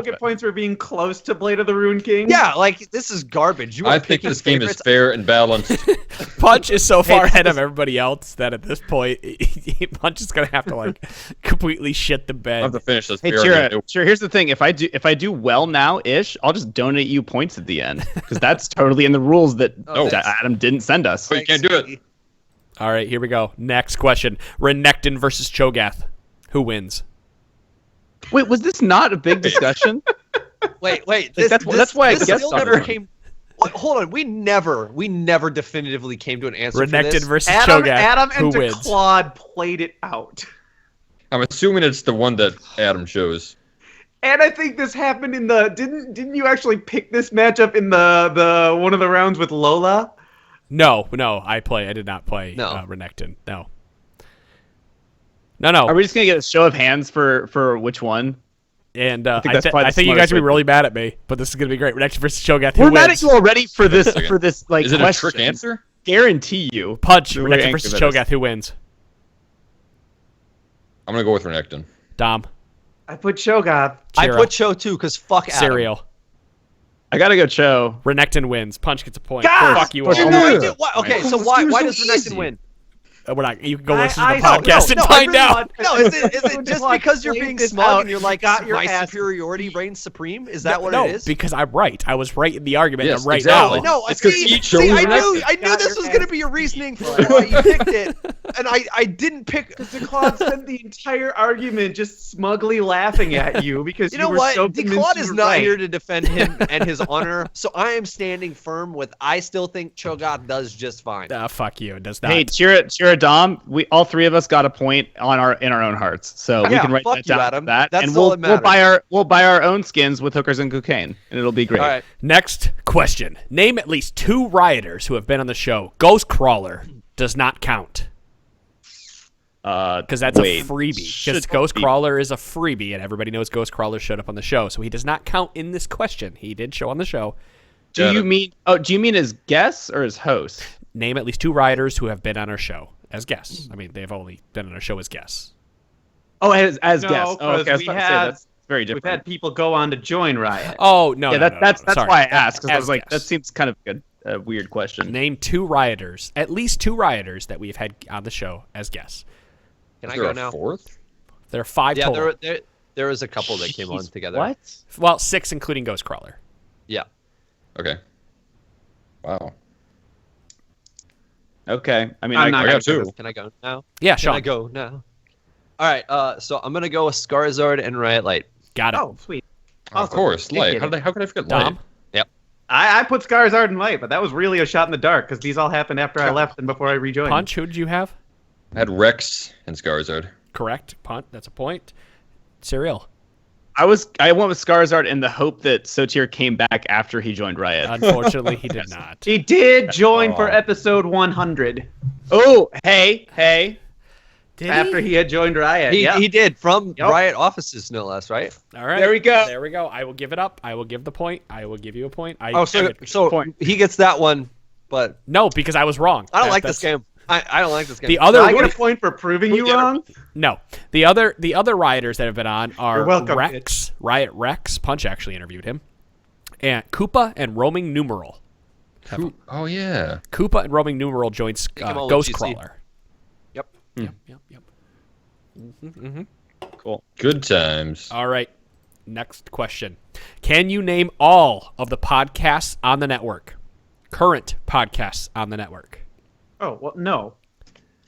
Speaker 5: get points for being close to Blade of the Rune King.
Speaker 7: Yeah, like, this is garbage.
Speaker 3: I think this game is fair and balanced.
Speaker 2: Punch is so far ahead of everybody else that at this point, Punch is gonna have to completely shit the bed.
Speaker 3: I have to finish this.
Speaker 4: Hey, Chira, here's the thing. If I do well now-ish, I'll just donate you points at the end because that's totally in the rules that Adam didn't send us.
Speaker 3: Oh, you can't do it.
Speaker 2: All right, here we go. Next question: Renekton versus Cho'Gath. Who wins?
Speaker 4: Wait, was this not a big discussion?
Speaker 7: Wait.
Speaker 4: That's why I guess
Speaker 7: never came. Hold on, we never definitively came to an answer for
Speaker 2: Renekton
Speaker 7: this.
Speaker 2: versus Cho'Gath.
Speaker 5: Adam and
Speaker 2: who wins?
Speaker 5: DeClaude played it out.
Speaker 3: I'm assuming it's the one that Adam chose.
Speaker 5: And I think this happened in the didn't you actually pick this matchup in the one of the rounds with Lola?
Speaker 2: No, I did not play Renekton. No. Are
Speaker 4: we just gonna get a show of hands for which one?
Speaker 2: And I think you guys will be really mad at me, but this is gonna be great. Renekton versus Cho'Gath.
Speaker 4: We're mad at you already for this like.
Speaker 3: Is it
Speaker 4: question.
Speaker 3: a trick answer?
Speaker 4: Guarantee you.
Speaker 2: Punch. Renekton versus Cho'Gath. Who wins?
Speaker 3: I'm gonna go with Renekton.
Speaker 2: Dom.
Speaker 5: I put Cho'Gath.
Speaker 7: I put Cho too, because fuck Adam.
Speaker 2: Cereal.
Speaker 4: I gotta go Cho.
Speaker 2: Renekton wins. Punch gets a point.
Speaker 5: God!
Speaker 2: Fuck you all.
Speaker 7: Okay, so why does Renekton win?
Speaker 2: You can go listen to the podcast and find out.
Speaker 7: No, is it just because you're being smug and you're like, my superiority reigns supreme? Is that what it is?
Speaker 2: No, because I'm right. I was right in the argument.
Speaker 3: Yes,
Speaker 2: I'm right
Speaker 3: exactly.
Speaker 2: now.
Speaker 7: No, I knew this was going to be your reasoning for why you picked it, and I didn't pick.
Speaker 5: DeClaude spent the entire argument just smugly laughing at you because
Speaker 7: you know
Speaker 5: were
Speaker 7: what?
Speaker 5: so
Speaker 7: DeClaude is not
Speaker 5: right.
Speaker 7: here to defend him and his honor, so I am standing firm with. I still think Cho'Gath does just fine.
Speaker 2: Fuck you. It does not.
Speaker 4: Hey, Cheer Dom, we all three of us got a point in our own hearts, so we can write that down.
Speaker 7: Adam.
Speaker 4: That,
Speaker 7: That's
Speaker 4: and
Speaker 7: all that matters.
Speaker 4: we'll buy our own skins with hookers and cocaine, and it'll be great.
Speaker 7: All right.
Speaker 2: Next question. Name at least 2 rioters who have been on the show. Ghostcrawler does not count. Because that's a freebie. Because Ghostcrawler is a freebie, and everybody knows Ghostcrawler showed up on the show, so he does not count in this question. He did show on the show.
Speaker 4: Do you mean as guest or as host?
Speaker 2: Name at least 2 rioters who have been on our show as guests. I mean, they've only been on our show as guests.
Speaker 4: Oh, as
Speaker 5: No,
Speaker 4: guests. Oh, okay. That's very different.
Speaker 5: We've had people go on to join Riot.
Speaker 2: Oh, no.
Speaker 4: Yeah,
Speaker 2: no,
Speaker 4: that's
Speaker 2: Sorry.
Speaker 4: why I asked, because I
Speaker 2: As
Speaker 4: was like,
Speaker 2: guests.
Speaker 4: that seems kind of a weird question.
Speaker 2: Name 2 rioters, at least 2 rioters that we've had on the show as guests.
Speaker 7: Can I
Speaker 3: Is there
Speaker 7: go
Speaker 3: a
Speaker 7: now?
Speaker 3: 4th?
Speaker 2: There are 5
Speaker 7: Yeah,
Speaker 2: total.
Speaker 7: there was a couple that came on together.
Speaker 4: What?
Speaker 2: Well, 6 including Ghostcrawler.
Speaker 7: Yeah.
Speaker 3: Okay. Wow.
Speaker 4: Okay. I mean,
Speaker 5: I'm
Speaker 3: I
Speaker 5: not
Speaker 3: got 2.
Speaker 7: Can I go now?
Speaker 2: Yeah,
Speaker 7: Can
Speaker 2: Sean.
Speaker 7: I go now? All right. So I'm gonna go with Skarzard and Riot Light.
Speaker 2: Got it.
Speaker 5: Oh, sweet.
Speaker 3: Of
Speaker 5: Awesome.
Speaker 3: course,
Speaker 5: Good
Speaker 3: Light.
Speaker 5: kidding.
Speaker 3: How could I forget
Speaker 2: Dom?
Speaker 3: Light?
Speaker 5: I put Skarzard and Light, but that was really a shot in the dark because these all happened after I left and before I rejoined.
Speaker 2: Punch, who did you have?
Speaker 3: I had Rex and Skarzard.
Speaker 2: Correct. Punt. That's a point. Serial.
Speaker 4: I went with Skarzard in the hope that Sotir came back after he joined Riot.
Speaker 2: Unfortunately, he did not.
Speaker 5: He did join for episode 100
Speaker 4: Oh, hey.
Speaker 2: Did
Speaker 5: after he had joined Riot.
Speaker 7: He did from Riot offices, no less, right?
Speaker 2: All right.
Speaker 4: There we go.
Speaker 2: There we go. I will give it up. I will give the point. I will give you a point.
Speaker 7: So he gets that one, but
Speaker 2: No, because I was wrong.
Speaker 7: I don't like this game. I don't like this game.
Speaker 2: The other
Speaker 5: I get a point for proving you wrong.
Speaker 2: No. The other rioters that have been on are
Speaker 5: You're welcome,
Speaker 2: Rex, Riot Rex. Punch actually interviewed him. And Koopa and Roaming Numeral.
Speaker 3: Oh, yeah.
Speaker 2: Koopa and Roaming Numeral joins
Speaker 7: them all with
Speaker 2: Ghostcrawler.
Speaker 7: Yep.
Speaker 2: Yep.
Speaker 4: Cool.
Speaker 3: Good times.
Speaker 2: All right. Next question. Can you name all of the podcasts on the network? Current podcasts on the network.
Speaker 5: Oh, well, no.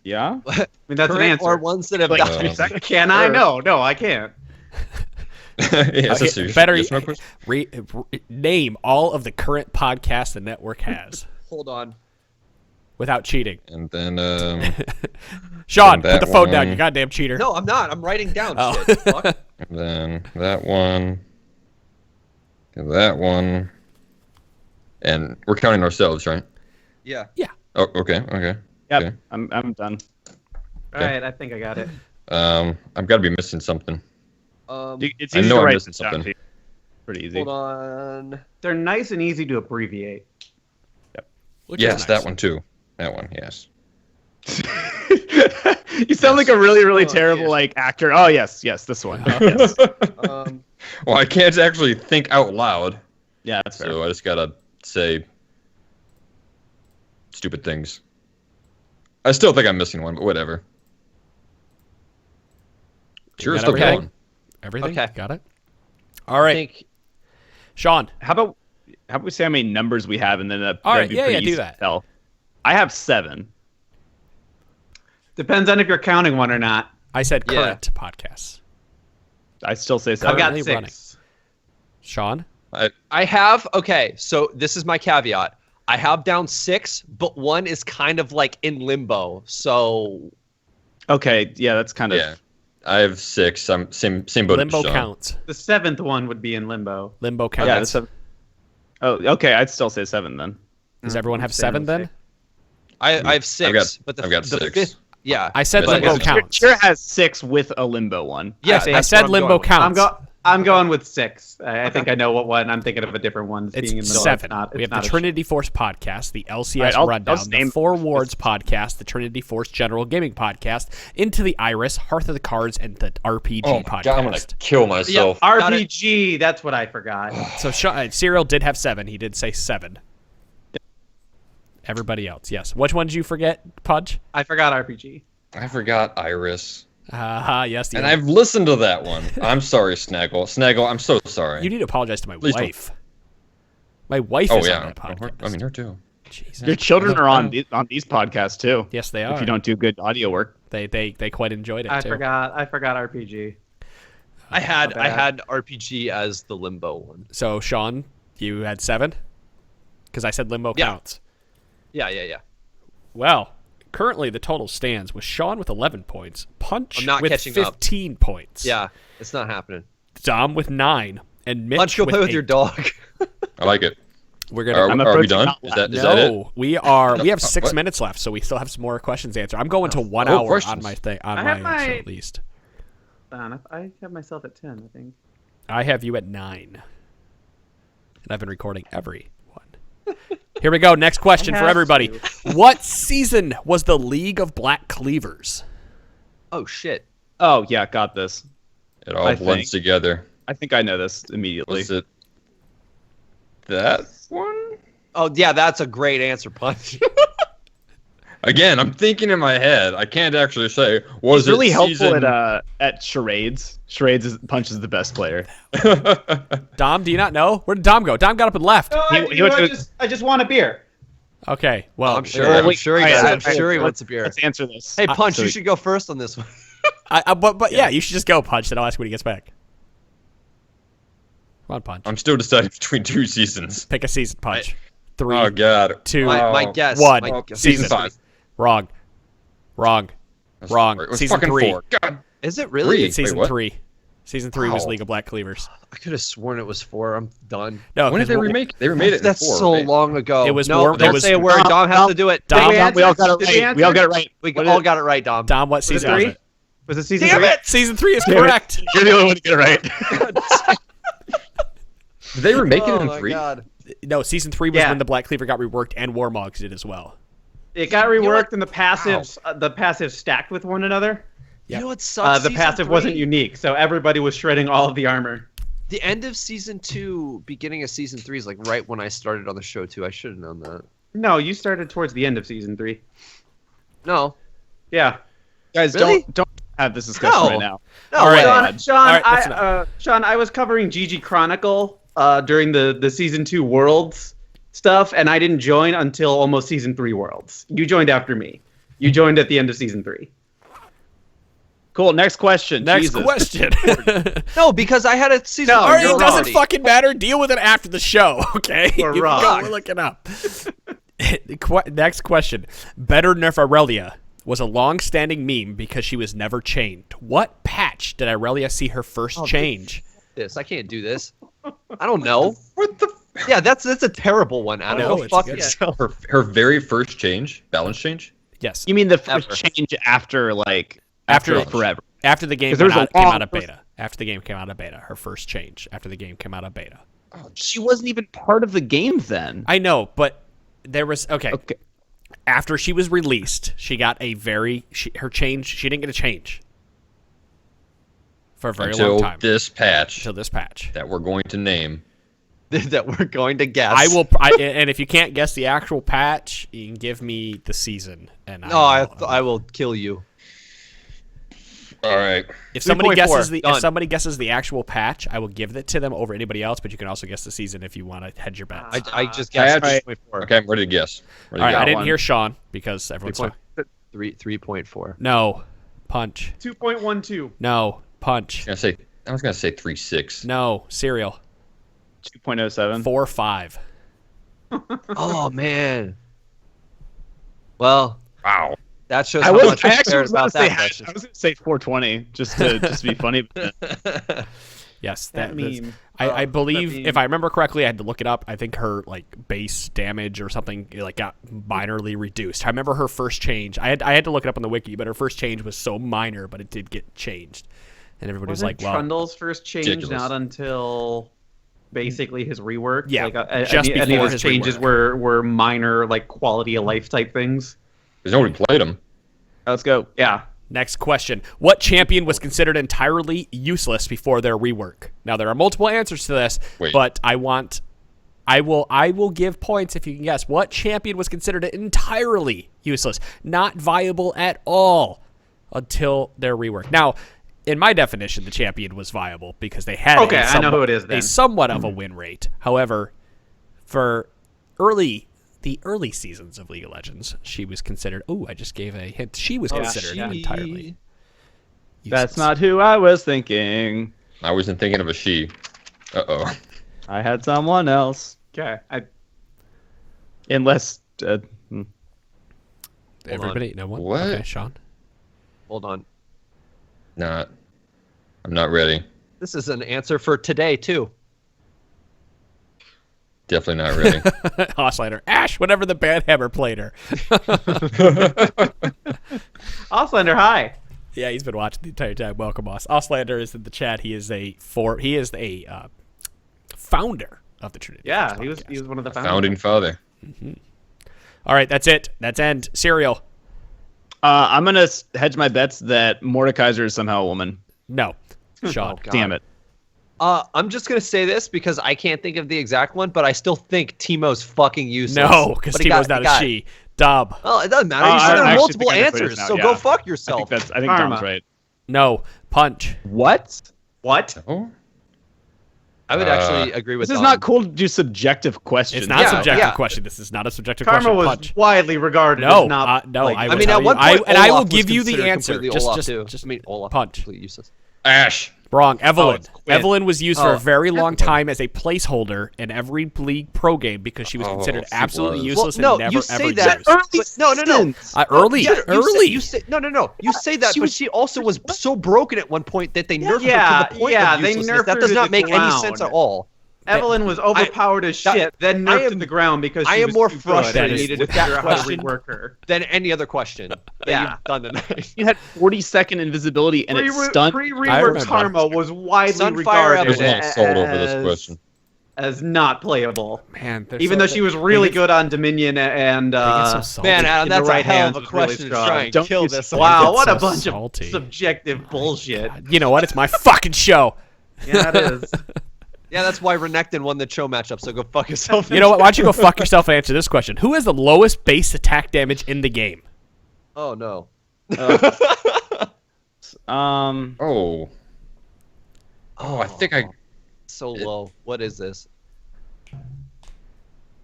Speaker 4: Yeah?
Speaker 5: I mean, that's an
Speaker 7: Current
Speaker 5: answer.
Speaker 7: or ones that have died.
Speaker 5: Can I? No, I can't.
Speaker 3: Yes, that's
Speaker 2: Okay,
Speaker 3: serious.
Speaker 2: better
Speaker 3: Yes, no question?
Speaker 2: name all of the current podcasts the network has
Speaker 7: Hold on.
Speaker 2: without cheating.
Speaker 3: And then,
Speaker 2: Sean,
Speaker 3: and
Speaker 2: put
Speaker 3: that
Speaker 2: the phone down,
Speaker 3: one.
Speaker 2: you goddamn cheater.
Speaker 7: No, I'm not. I'm writing down
Speaker 2: Oh.
Speaker 7: shit. Fuck.
Speaker 3: and then that one. And that one. And we're counting ourselves, right?
Speaker 7: Yeah.
Speaker 3: Oh, okay.
Speaker 4: Yep.
Speaker 3: Okay.
Speaker 4: I'm done.
Speaker 5: All right, I think I got it.
Speaker 3: I've got to be missing something.
Speaker 4: It's
Speaker 3: I
Speaker 4: easy
Speaker 3: know
Speaker 4: to
Speaker 3: I'm
Speaker 4: write
Speaker 3: missing
Speaker 4: this down,
Speaker 3: something.
Speaker 4: too. Pretty easy.
Speaker 7: Hold on.
Speaker 5: They're nice and easy to abbreviate.
Speaker 2: Which is
Speaker 3: Yes,
Speaker 2: nice.
Speaker 3: that one too. That one, yes.
Speaker 4: You sound like a really, really terrible
Speaker 7: yes.
Speaker 4: like actor. Oh yes, this one. Yes.
Speaker 3: Well, I can't actually think out loud,
Speaker 4: Yeah, that's fair.
Speaker 3: so I just gotta say stupid things. I still think I'm missing one, but whatever. Sure,
Speaker 2: got
Speaker 3: still
Speaker 2: everything?
Speaker 3: going.
Speaker 2: Everything?
Speaker 7: Okay.
Speaker 2: Got it? All right.
Speaker 7: I think
Speaker 2: Sean.
Speaker 4: How about we say how many numbers we have, and then
Speaker 2: All
Speaker 4: that'd
Speaker 2: right,
Speaker 4: be
Speaker 2: yeah,
Speaker 4: pretty
Speaker 2: yeah, do
Speaker 4: easy
Speaker 2: that.
Speaker 4: to tell. I have 7.
Speaker 5: Depends on if you're counting one or not.
Speaker 2: I said
Speaker 7: Yeah.
Speaker 2: current podcasts.
Speaker 4: I still say 7.
Speaker 5: I've got
Speaker 2: Currently
Speaker 5: 6.
Speaker 2: Sean?
Speaker 7: I have. Okay, so this is my caveat. I have down 6, but one is kind of like in limbo. So
Speaker 4: Okay, yeah, that's kind of
Speaker 3: Yeah, I have 6. I'm same boat.
Speaker 2: Limbo
Speaker 3: as Sean.
Speaker 2: counts.
Speaker 5: The 7th one would be in limbo.
Speaker 2: Limbo counts.
Speaker 4: yeah. That's 7. Oh, okay. I'd still say 7 then.
Speaker 2: Does everyone have 7 then?
Speaker 7: I have 6.
Speaker 3: I've got
Speaker 7: the
Speaker 3: 6.
Speaker 7: 5th. Yeah.
Speaker 2: I said
Speaker 3: But-
Speaker 2: limbo
Speaker 3: Cheer-
Speaker 2: counts.
Speaker 4: Cheer has 6 with a limbo one.
Speaker 7: Yeah,
Speaker 2: I
Speaker 7: that's
Speaker 2: said
Speaker 7: what I'm
Speaker 2: limbo
Speaker 7: going with.
Speaker 2: counts.
Speaker 5: I'm going with 6. I think I know what one. I'm thinking of a different one.
Speaker 2: It's
Speaker 5: being in the
Speaker 2: 7.
Speaker 5: Not,
Speaker 2: We have
Speaker 5: not
Speaker 2: the
Speaker 5: a
Speaker 2: Trinity Force podcast, the LCS
Speaker 4: Alright, I'll
Speaker 2: Rundown,
Speaker 4: just
Speaker 2: the
Speaker 4: name-
Speaker 2: Four Wards podcast, the Trinity Force General Gaming podcast, Into the Iris, Hearth of the Cards, and the RPG
Speaker 3: Oh my
Speaker 2: podcast.
Speaker 3: god, I'm gonna kill myself.
Speaker 5: RPG. That's what I forgot.
Speaker 2: So Serial did have 7. He did say 7. Everybody else, yes. Which one did you forget, Pudge?
Speaker 5: I forgot RPG.
Speaker 3: I forgot Iris.
Speaker 2: Yes.
Speaker 3: And I've listened to that one. I'm sorry, Snaggle. Snaggle, I'm so sorry.
Speaker 2: You need to apologize to my
Speaker 3: Please
Speaker 2: wife. My wife
Speaker 3: Oh
Speaker 2: is
Speaker 3: yeah.
Speaker 2: on that podcast.
Speaker 3: I mean, her too.
Speaker 2: Jesus.
Speaker 4: Your children are on these podcasts too.
Speaker 2: Yes, they are.
Speaker 4: If you don't do good audio work,
Speaker 2: They quite enjoyed it
Speaker 5: I
Speaker 2: too.
Speaker 5: forgot RPG.
Speaker 7: I had
Speaker 5: bad.
Speaker 7: RPG as the limbo one.
Speaker 2: So Sean, you had 7? Because I said limbo
Speaker 7: Yeah.
Speaker 2: counts.
Speaker 7: Yeah.
Speaker 2: Well, currently the total stands with Sean with 11 points, Punch
Speaker 7: I'm not
Speaker 2: with
Speaker 7: catching up.
Speaker 2: 15 points.
Speaker 7: Yeah, it's not happening.
Speaker 2: Dom with 9, and Mitch
Speaker 7: Punch, go
Speaker 2: with
Speaker 7: play with
Speaker 2: 8.
Speaker 7: your dog.
Speaker 3: I like it.
Speaker 2: We're gonna.
Speaker 3: Are,
Speaker 4: I'm
Speaker 3: are we
Speaker 4: approaching
Speaker 3: done?
Speaker 4: top
Speaker 3: Is that
Speaker 2: No,
Speaker 3: it?
Speaker 2: we are. We have 6
Speaker 3: What?
Speaker 2: minutes left, so we still have some more questions to answer. I'm going to 1
Speaker 3: Oh,
Speaker 2: hour on
Speaker 3: questions.
Speaker 2: my thing on
Speaker 5: I
Speaker 2: my
Speaker 5: have my-
Speaker 2: show at least.
Speaker 5: I have myself at 10, I think.
Speaker 2: I have you at 9, and I've been recording every one. Here we go. Next question
Speaker 5: I
Speaker 2: for
Speaker 5: have
Speaker 2: everybody.
Speaker 5: to.
Speaker 2: What season was the League of Black Cleavers?
Speaker 7: Oh shit.
Speaker 4: oh yeah, got this.
Speaker 3: It all
Speaker 4: I
Speaker 3: blends
Speaker 4: think.
Speaker 3: together.
Speaker 4: I think I know this immediately.
Speaker 3: Was it that one?
Speaker 7: Oh yeah, that's a great answer, Punch.
Speaker 3: Again, I'm thinking in my head. I can't actually say. Was
Speaker 4: It's really
Speaker 3: it
Speaker 4: helpful
Speaker 3: season...
Speaker 4: at charades. Punch is the best player.
Speaker 2: Dom, do you not know? Where did Dom go? Dom got up and left.
Speaker 4: He went to-
Speaker 5: I just want a beer.
Speaker 2: Okay, well,
Speaker 7: I'm sure. I'm
Speaker 4: wait,
Speaker 7: sure he
Speaker 4: all right,
Speaker 7: does.
Speaker 4: all
Speaker 7: I'm
Speaker 4: right,
Speaker 7: sure he
Speaker 4: let's-
Speaker 7: wants a beer.
Speaker 4: Let's answer this.
Speaker 7: Hey, Punch,
Speaker 4: so-
Speaker 7: you should go first on this one.
Speaker 2: but yeah, you should just go, Punch, then I'll ask when he gets back. Come on, Punch.
Speaker 3: I'm still deciding between 2 seasons.
Speaker 2: Pick a season, Punch. 3,
Speaker 3: Oh god.
Speaker 2: 2,
Speaker 7: My guess.
Speaker 2: 1.
Speaker 7: my guess
Speaker 2: Season
Speaker 7: is-
Speaker 3: 5.
Speaker 2: Wrong. Wrong.
Speaker 3: It was
Speaker 2: Season
Speaker 3: fucking
Speaker 2: 3.
Speaker 3: 4. God.
Speaker 7: Is it really?
Speaker 2: It's season
Speaker 3: Wait, what?
Speaker 2: 3. Season 3 was
Speaker 3: Wow.
Speaker 2: League of Black Cleavers.
Speaker 7: I could have sworn it was 4. I'm done.
Speaker 2: No,
Speaker 3: When did
Speaker 2: 'cause
Speaker 3: they
Speaker 2: we're-
Speaker 3: remake? They remade it.
Speaker 7: That's
Speaker 3: in 4,
Speaker 7: so
Speaker 3: right?
Speaker 7: long ago.
Speaker 2: It was
Speaker 7: no,
Speaker 2: more-
Speaker 7: don't
Speaker 2: it was-
Speaker 7: say a word. Dom has to do it.
Speaker 2: Dom,
Speaker 4: we all got it
Speaker 5: Did we
Speaker 4: right. We all got it right.
Speaker 7: We
Speaker 4: What
Speaker 7: all
Speaker 4: is-
Speaker 7: got it right, Dom.
Speaker 2: Dom, what season was
Speaker 5: 3?
Speaker 2: it?
Speaker 5: Was it season
Speaker 7: Damn
Speaker 5: 3?
Speaker 7: it!
Speaker 2: Season 3 is
Speaker 4: Damn it.
Speaker 2: correct.
Speaker 4: You're the only one to get it right.
Speaker 3: Did they remake it
Speaker 7: Oh
Speaker 3: in
Speaker 7: my
Speaker 3: 3?
Speaker 7: god.
Speaker 2: No, season 3 was
Speaker 5: Yeah.
Speaker 2: when the Black Cleaver got reworked and Warmogs did as well.
Speaker 5: It got
Speaker 7: know what?
Speaker 5: reworked and the passives stacked with one another.
Speaker 7: You know what sucks?
Speaker 5: The
Speaker 7: Season
Speaker 5: passive
Speaker 7: 3?
Speaker 5: wasn't unique, so everybody was shredding all of the armor.
Speaker 7: The end of season 2, beginning of season 3 is like right when I started on the show too. I should have known that.
Speaker 5: No, you started towards the end of season 3.
Speaker 7: No.
Speaker 5: Yeah.
Speaker 4: Guys,
Speaker 7: Really?
Speaker 4: don't have this discussion
Speaker 7: No.
Speaker 4: right now.
Speaker 7: No.
Speaker 2: All right.
Speaker 7: way.
Speaker 5: Sean,
Speaker 2: All right, that's enough.
Speaker 5: Sean, I was covering GG Chronicle during the season 2 Worlds stuff, and I didn't join until almost season 3 Worlds. You joined after me. You joined at the end of season 3.
Speaker 4: Cool. Next question.
Speaker 2: Next
Speaker 4: Jesus.
Speaker 2: question.
Speaker 7: No, because I had a season.
Speaker 5: No,
Speaker 2: All right,
Speaker 5: you're
Speaker 2: it doesn't
Speaker 5: wrong.
Speaker 2: fucking matter. Deal with it after the show, okay?
Speaker 5: We're
Speaker 2: You
Speaker 5: wrong.
Speaker 2: can go look it up. Next question. Better Nerf Aurelia was a long-standing meme because she was never chained. What patch did Aurelia see her first change?
Speaker 7: This. I can't do this. I don't know.
Speaker 3: What the?
Speaker 7: Yeah, that's a terrible one. I don't
Speaker 2: No,
Speaker 7: know.
Speaker 2: it's
Speaker 7: Fuck
Speaker 2: good.
Speaker 7: yourself.
Speaker 3: Her very first change, balance change.
Speaker 2: Yes.
Speaker 4: You mean the first
Speaker 7: Ever.
Speaker 4: change after
Speaker 2: After-
Speaker 4: forever?
Speaker 2: After the game
Speaker 4: 'Cause
Speaker 2: came
Speaker 4: there's a
Speaker 2: out, came
Speaker 4: long
Speaker 2: out of
Speaker 4: first-
Speaker 2: beta. After the game came out of beta, her first change. After the game came out of beta.
Speaker 4: She wasn't even part of the game then.
Speaker 2: I know, but there was okay.
Speaker 4: Okay.
Speaker 2: After she was released, she got a her change. She didn't get a change for a very long
Speaker 3: Until
Speaker 2: time
Speaker 3: this patch
Speaker 2: until this patch.
Speaker 3: that we're going to name.
Speaker 7: That we're going to guess.
Speaker 2: I will, and if you can't guess the actual patch, you can give me the season, and
Speaker 7: No, I will kill you.
Speaker 3: All right.
Speaker 2: if somebody
Speaker 7: 3.4,
Speaker 2: guesses
Speaker 7: done.
Speaker 2: if somebody guesses the actual patch, I will give it to them over anybody else. But you can also guess the season if you want to hedge your bets.
Speaker 7: I just
Speaker 3: I
Speaker 7: guessed
Speaker 3: had-
Speaker 7: 3.4.
Speaker 3: Okay, I'm ready to guess. Ready
Speaker 2: All
Speaker 3: to
Speaker 2: right, I
Speaker 3: go.
Speaker 2: didn't
Speaker 4: one.
Speaker 2: hear Sean because everyone's
Speaker 7: 3.4.
Speaker 2: no punch,
Speaker 5: 2.12.
Speaker 2: no punch,
Speaker 3: I was gonna say 3.6.
Speaker 2: no cereal,
Speaker 4: 2.07.
Speaker 2: 4.5.
Speaker 7: Oh man. Well,
Speaker 3: Wow.
Speaker 7: that shows
Speaker 4: I
Speaker 7: how
Speaker 4: was
Speaker 7: much I
Speaker 4: actually
Speaker 7: cared
Speaker 4: was about
Speaker 7: about
Speaker 4: to say
Speaker 7: that question.
Speaker 4: I was going to say 420 just to be funny.
Speaker 2: Yes,
Speaker 5: That
Speaker 2: that's-
Speaker 5: meme.
Speaker 2: I believe
Speaker 5: that
Speaker 2: if
Speaker 5: meme.
Speaker 2: I remember correctly, I had to look it up. I think her like base damage or something like got minorly reduced. I remember her first change. I had to look it up on the wiki, but her first change was so minor, but it did get changed, and everybody was
Speaker 5: Wasn't
Speaker 2: like, "Well,
Speaker 5: Trundle's first change
Speaker 3: ridiculous.
Speaker 5: not until basically his rework?
Speaker 2: Yeah,
Speaker 5: like,
Speaker 2: just
Speaker 5: any
Speaker 2: before
Speaker 5: of
Speaker 2: his
Speaker 5: his changes
Speaker 2: rework.
Speaker 5: were minor, like quality of life type things.
Speaker 3: Because nobody played them.
Speaker 4: Let's go.
Speaker 5: Yeah.
Speaker 2: Next question. What champion was considered entirely useless before their rework? Now, there are multiple answers to this,
Speaker 3: Wait.
Speaker 2: but I want I will give points if you can guess. What champion was considered entirely useless, not viable at all until their rework? Now, in my definition, the champion was viable because they had
Speaker 5: I know who it is then.
Speaker 2: a somewhat of a win rate. However, for the early seasons of League of Legends, she was considered. Oh, I just gave a hint. She was considered entirely useless.
Speaker 4: That's not who I was thinking.
Speaker 3: I wasn't thinking of a she. Uh-oh.
Speaker 4: I had someone else.
Speaker 5: Okay.
Speaker 4: Unless...
Speaker 2: Everybody, no one?
Speaker 3: What?
Speaker 2: Okay, Sean.
Speaker 7: Hold on.
Speaker 3: I'm not ready.
Speaker 7: This is an answer for today, too.
Speaker 3: Definitely not ready.
Speaker 2: Auslander. Ash, whenever the bandhammer played her.
Speaker 5: Auslander, hi.
Speaker 2: Yeah, he's been watching the entire time. Welcome, Boss. Auslander is in the chat. He is a founder of the Trinity.
Speaker 5: Yeah, he was one of the founders.
Speaker 3: Founding father.
Speaker 2: All right, that's it. That's end. Serial.
Speaker 4: I'm going to hedge my bets that Mordekaiser is somehow a woman.
Speaker 2: No. Sean.
Speaker 7: God.
Speaker 4: Damn it.
Speaker 7: I'm just going to say this because I can't think of the exact one, but I still think Timo's fucking useless.
Speaker 2: No, because Timo's not a she. Dom.
Speaker 7: Well, it doesn't matter. You said there are multiple answers, so go fuck yourself.
Speaker 4: I think Dom's right.
Speaker 2: No. Punch.
Speaker 4: What?
Speaker 3: Oh?
Speaker 7: I would actually agree with
Speaker 4: This is
Speaker 7: Dom.
Speaker 4: not cool to do subjective questions.
Speaker 2: It's not a subjective
Speaker 7: yeah.
Speaker 2: question. This is not a subjective
Speaker 5: Karma
Speaker 2: question.
Speaker 5: was
Speaker 2: Punch.
Speaker 5: widely regarded
Speaker 2: No,
Speaker 5: as not.
Speaker 2: no.
Speaker 5: like,
Speaker 2: I
Speaker 7: I
Speaker 2: will
Speaker 7: mean,
Speaker 2: tell
Speaker 7: at one
Speaker 2: you-
Speaker 7: point,
Speaker 2: and I will
Speaker 7: Olaf was
Speaker 2: give you the
Speaker 7: considered
Speaker 2: answer.
Speaker 7: completely Olaf, too.
Speaker 2: Just
Speaker 7: I mean, Olaf
Speaker 2: punch.
Speaker 7: completely useless.
Speaker 3: Ash.
Speaker 2: Wrong. Evelyn.
Speaker 7: it's Quinn.
Speaker 2: Evelyn was used for a very long
Speaker 7: Evelyn.
Speaker 2: time as a placeholder in every League Pro game because she was considered
Speaker 3: she
Speaker 2: absolutely
Speaker 3: was.
Speaker 2: useless
Speaker 7: Well,
Speaker 2: and
Speaker 7: no,
Speaker 2: never
Speaker 7: you say
Speaker 2: ever
Speaker 7: that-
Speaker 2: used.
Speaker 7: No.
Speaker 2: Early.
Speaker 7: Yeah,
Speaker 2: early.
Speaker 7: You say no. You say that, but she also was so broken at one point that they nerfed
Speaker 5: Yeah,
Speaker 7: her to the point
Speaker 5: yeah,
Speaker 7: of
Speaker 5: they
Speaker 7: uselessness.
Speaker 5: nerfed
Speaker 7: That
Speaker 5: her
Speaker 7: does
Speaker 5: to
Speaker 7: not
Speaker 5: the
Speaker 7: make any
Speaker 5: ground.
Speaker 7: sense at all.
Speaker 5: Evelyn was overpowered as shit, then
Speaker 7: I
Speaker 5: nerfed to
Speaker 7: am-
Speaker 5: the ground because she
Speaker 7: I am
Speaker 5: was
Speaker 7: more
Speaker 5: too good.
Speaker 7: frustrated
Speaker 5: They needed
Speaker 7: with
Speaker 5: to
Speaker 7: that
Speaker 5: figure out how to
Speaker 7: question.
Speaker 5: rework her.
Speaker 7: Than any other question that
Speaker 5: Yeah.
Speaker 7: you've done tonight.
Speaker 4: You had 40-second invisibility and it stunned.
Speaker 2: I
Speaker 5: Pre-rework
Speaker 2: remember.
Speaker 5: Karma was widely
Speaker 7: Sunfire
Speaker 5: regarded
Speaker 3: There's a lot of sold over this question.
Speaker 5: as not playable.
Speaker 2: Man,
Speaker 5: Even though she was really good on Dominion and
Speaker 2: so salty.
Speaker 7: Man, Adam,
Speaker 5: in the
Speaker 7: that's
Speaker 5: right
Speaker 7: a hell
Speaker 5: hands
Speaker 7: of a
Speaker 5: was really
Speaker 7: question to
Speaker 5: strong.
Speaker 7: try and
Speaker 4: Don't
Speaker 7: kill
Speaker 4: you
Speaker 7: this.
Speaker 5: Wow,
Speaker 2: It's
Speaker 5: what a
Speaker 2: so
Speaker 5: bunch
Speaker 2: salty.
Speaker 5: of subjective bullshit.
Speaker 2: You know what? It's my fucking show.
Speaker 5: Yeah, it is.
Speaker 7: Yeah, that's why Renekton won the Cho matchup, so go fuck yourself.
Speaker 2: You know what? Why don't you go fuck yourself and answer this question? Who has the lowest base attack damage in the game?
Speaker 7: Oh, no.
Speaker 3: Oh, I think I...
Speaker 7: So low. What is this?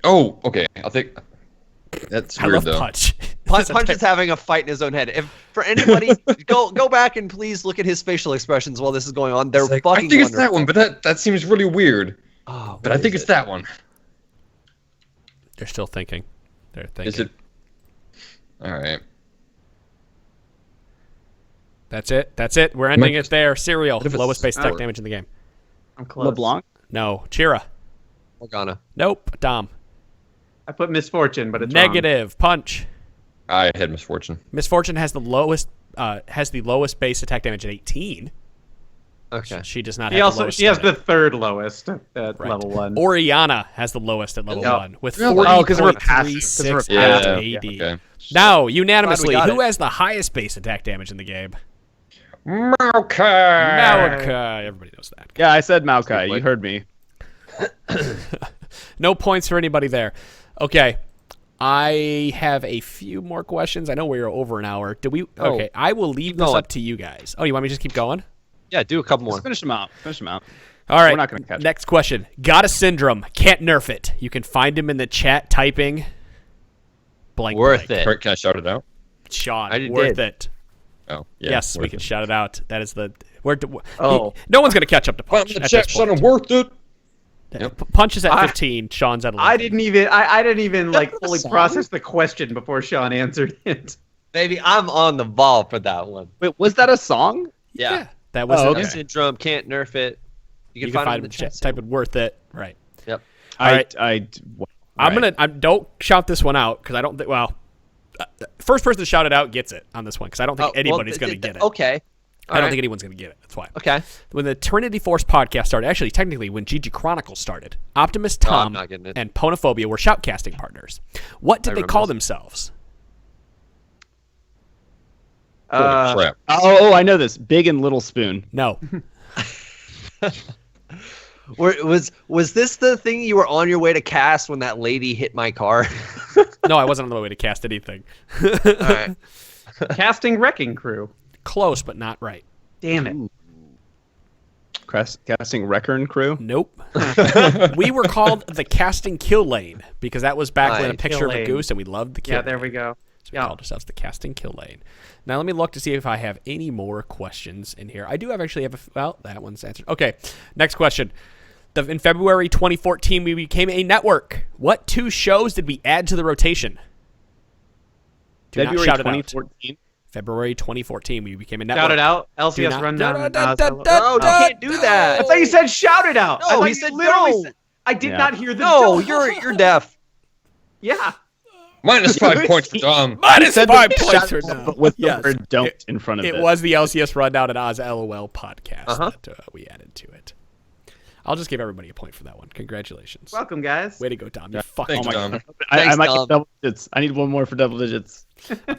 Speaker 3: Oh, okay. I think... That's
Speaker 2: I
Speaker 3: weird,
Speaker 2: love
Speaker 3: though.
Speaker 2: Punch.
Speaker 7: Punch is having a fight in his own head. If for anybody, go back and please look at his facial expressions while this is going on. They're
Speaker 3: It's like,
Speaker 7: fucking
Speaker 3: I think it's that
Speaker 7: wonderful.
Speaker 3: one, but that seems really weird.
Speaker 7: Oh,
Speaker 3: But I think it's that one.
Speaker 2: They're still thinking. They're thinking.
Speaker 3: Is it? All right.
Speaker 2: That's it. That's it. We're ending it there. Serial.
Speaker 3: What if it's
Speaker 2: Lowest base attack
Speaker 3: Sour?
Speaker 2: damage in the game.
Speaker 5: I'm close.
Speaker 4: LeBlanc?
Speaker 2: No. Chira.
Speaker 7: Morgana.
Speaker 2: Nope. Dom.
Speaker 5: I put Misfortune, but it's wrong.
Speaker 2: Negative. Punch.
Speaker 3: I had Misfortune.
Speaker 2: Misfortune has the lowest base attack damage at 18.
Speaker 7: Okay.
Speaker 2: She does not
Speaker 5: He
Speaker 2: have
Speaker 5: also
Speaker 2: the lowest.
Speaker 5: she has the
Speaker 2: limit.
Speaker 5: third lowest at
Speaker 2: Right.
Speaker 5: level 1.
Speaker 2: Oriana has the lowest at level
Speaker 5: Yep.
Speaker 2: 1 with
Speaker 3: Really?
Speaker 4: Oh, 'cause of her passive.
Speaker 2: 40.36
Speaker 4: 'Cause of her
Speaker 3: passive.
Speaker 2: AD.
Speaker 3: Okay.
Speaker 2: Now, unanimously,
Speaker 7: got
Speaker 2: who
Speaker 7: it.
Speaker 2: has the highest base attack damage in the game?
Speaker 3: Maokai.
Speaker 2: Maokai. Everybody knows that.
Speaker 4: Yeah, I said Maokai. You heard me.
Speaker 2: No points for anybody there. Okay. I have a few more questions. I know we're over an hour. Do we? Okay. I will leave this
Speaker 7: going.
Speaker 2: up to you guys. Oh, you want me to just keep going?
Speaker 7: Yeah, do a couple more.
Speaker 4: Let's finish them out.
Speaker 2: All right.
Speaker 4: We're not gonna catch it.
Speaker 2: Next question. Got a syndrome. Can't nerf it. You can find him in the chat typing blank.
Speaker 7: Worth
Speaker 2: blank.
Speaker 7: it.
Speaker 3: Can I shout it out?
Speaker 2: Sean,
Speaker 7: I
Speaker 2: worth
Speaker 7: did.
Speaker 2: it.
Speaker 3: Oh, yeah.
Speaker 2: Yes, we
Speaker 3: worth
Speaker 2: can
Speaker 3: it.
Speaker 2: shout it out. That is the
Speaker 5: Oh.
Speaker 2: no one's gonna catch up to Punch.
Speaker 3: Well, the
Speaker 2: at
Speaker 3: chat
Speaker 2: this point.
Speaker 3: sounded worth it. Yep.
Speaker 2: Punch is at 15. Sean's at 11.
Speaker 5: I didn't even like fully process the question before Sean answered it.
Speaker 7: Baby, I'm on the ball for that one.
Speaker 4: Wait, was that a song?
Speaker 7: Yeah.
Speaker 2: That was
Speaker 4: Oh,
Speaker 2: it.
Speaker 4: okay.
Speaker 7: Syndrome, can't nerf it.
Speaker 2: You can find him in the chat. Type it worth it. Right.
Speaker 7: Yep.
Speaker 2: All right.
Speaker 4: I'm
Speaker 2: don't shout this one out because I don't think. Well, first person to shout it out gets it on this one because I don't think anybody's going to get it.
Speaker 7: Okay.
Speaker 2: I don't think anyone's going to get it. That's why.
Speaker 7: Okay.
Speaker 2: When the Trinity Force podcast started, actually, technically, when GG Chronicles started, Optimus,
Speaker 7: I'm
Speaker 2: Tom,
Speaker 7: not getting it.
Speaker 2: and Pwnophobia were shoutcasting partners. What did they
Speaker 7: remember
Speaker 2: call
Speaker 7: this.
Speaker 2: themselves?
Speaker 3: Holy crap.
Speaker 4: Oh, I know this. Big and Little Spoon.
Speaker 2: No.
Speaker 7: Was this the thing you were on your way to cast when that lady hit my car?
Speaker 2: No, I wasn't on the way to cast anything.
Speaker 7: All right.
Speaker 5: Casting Wrecking Crew.
Speaker 2: Close, but not right.
Speaker 5: Damn it.
Speaker 4: Casting Wreckern Crew?
Speaker 2: Nope. We were called the Casting Kill Lane because that was back when a picture
Speaker 5: Kill
Speaker 2: of a
Speaker 5: Lane.
Speaker 2: goose and we loved the kill.
Speaker 5: Yeah, there we go.
Speaker 2: So we called ourselves the Casting Kill Lane. Now let me look to see if I have any more questions in here. I do actually have well, that one's answered. Okay, next question. In February 2014, we became a network. What 2 shows did we add to the rotation? Do not
Speaker 4: February
Speaker 2: shout it out.
Speaker 4: 2014.
Speaker 2: February 2014, we became a network.
Speaker 5: Shout it out.
Speaker 2: Do
Speaker 5: LCS
Speaker 2: not-
Speaker 5: rundown.
Speaker 7: No, you can't do that.
Speaker 5: I thought you said shout it out.
Speaker 7: No,
Speaker 5: I thought
Speaker 7: he
Speaker 5: you
Speaker 7: said
Speaker 5: literally
Speaker 7: no.
Speaker 5: said- I did
Speaker 4: Yeah.
Speaker 5: not hear the
Speaker 7: No,
Speaker 5: no.
Speaker 7: you're deaf.
Speaker 5: Yeah.
Speaker 3: Minus 5 points for Dom.
Speaker 2: Minus
Speaker 4: Said
Speaker 2: 5
Speaker 4: the
Speaker 2: points
Speaker 4: shout
Speaker 2: for
Speaker 4: out,
Speaker 2: now.
Speaker 4: but with
Speaker 2: Yes.
Speaker 4: the word "don't" in front of it.
Speaker 2: It was the LCS Rundown and Oz LOL podcast that we added to it. I'll just give everybody a point for that one. Congratulations.
Speaker 5: Welcome, guys.
Speaker 2: Way to go, Dom. You fucking.
Speaker 3: Thanks, Dom.
Speaker 4: I
Speaker 7: Thanks,
Speaker 4: might
Speaker 7: Dom.
Speaker 4: get double digits. I need one more for double digits.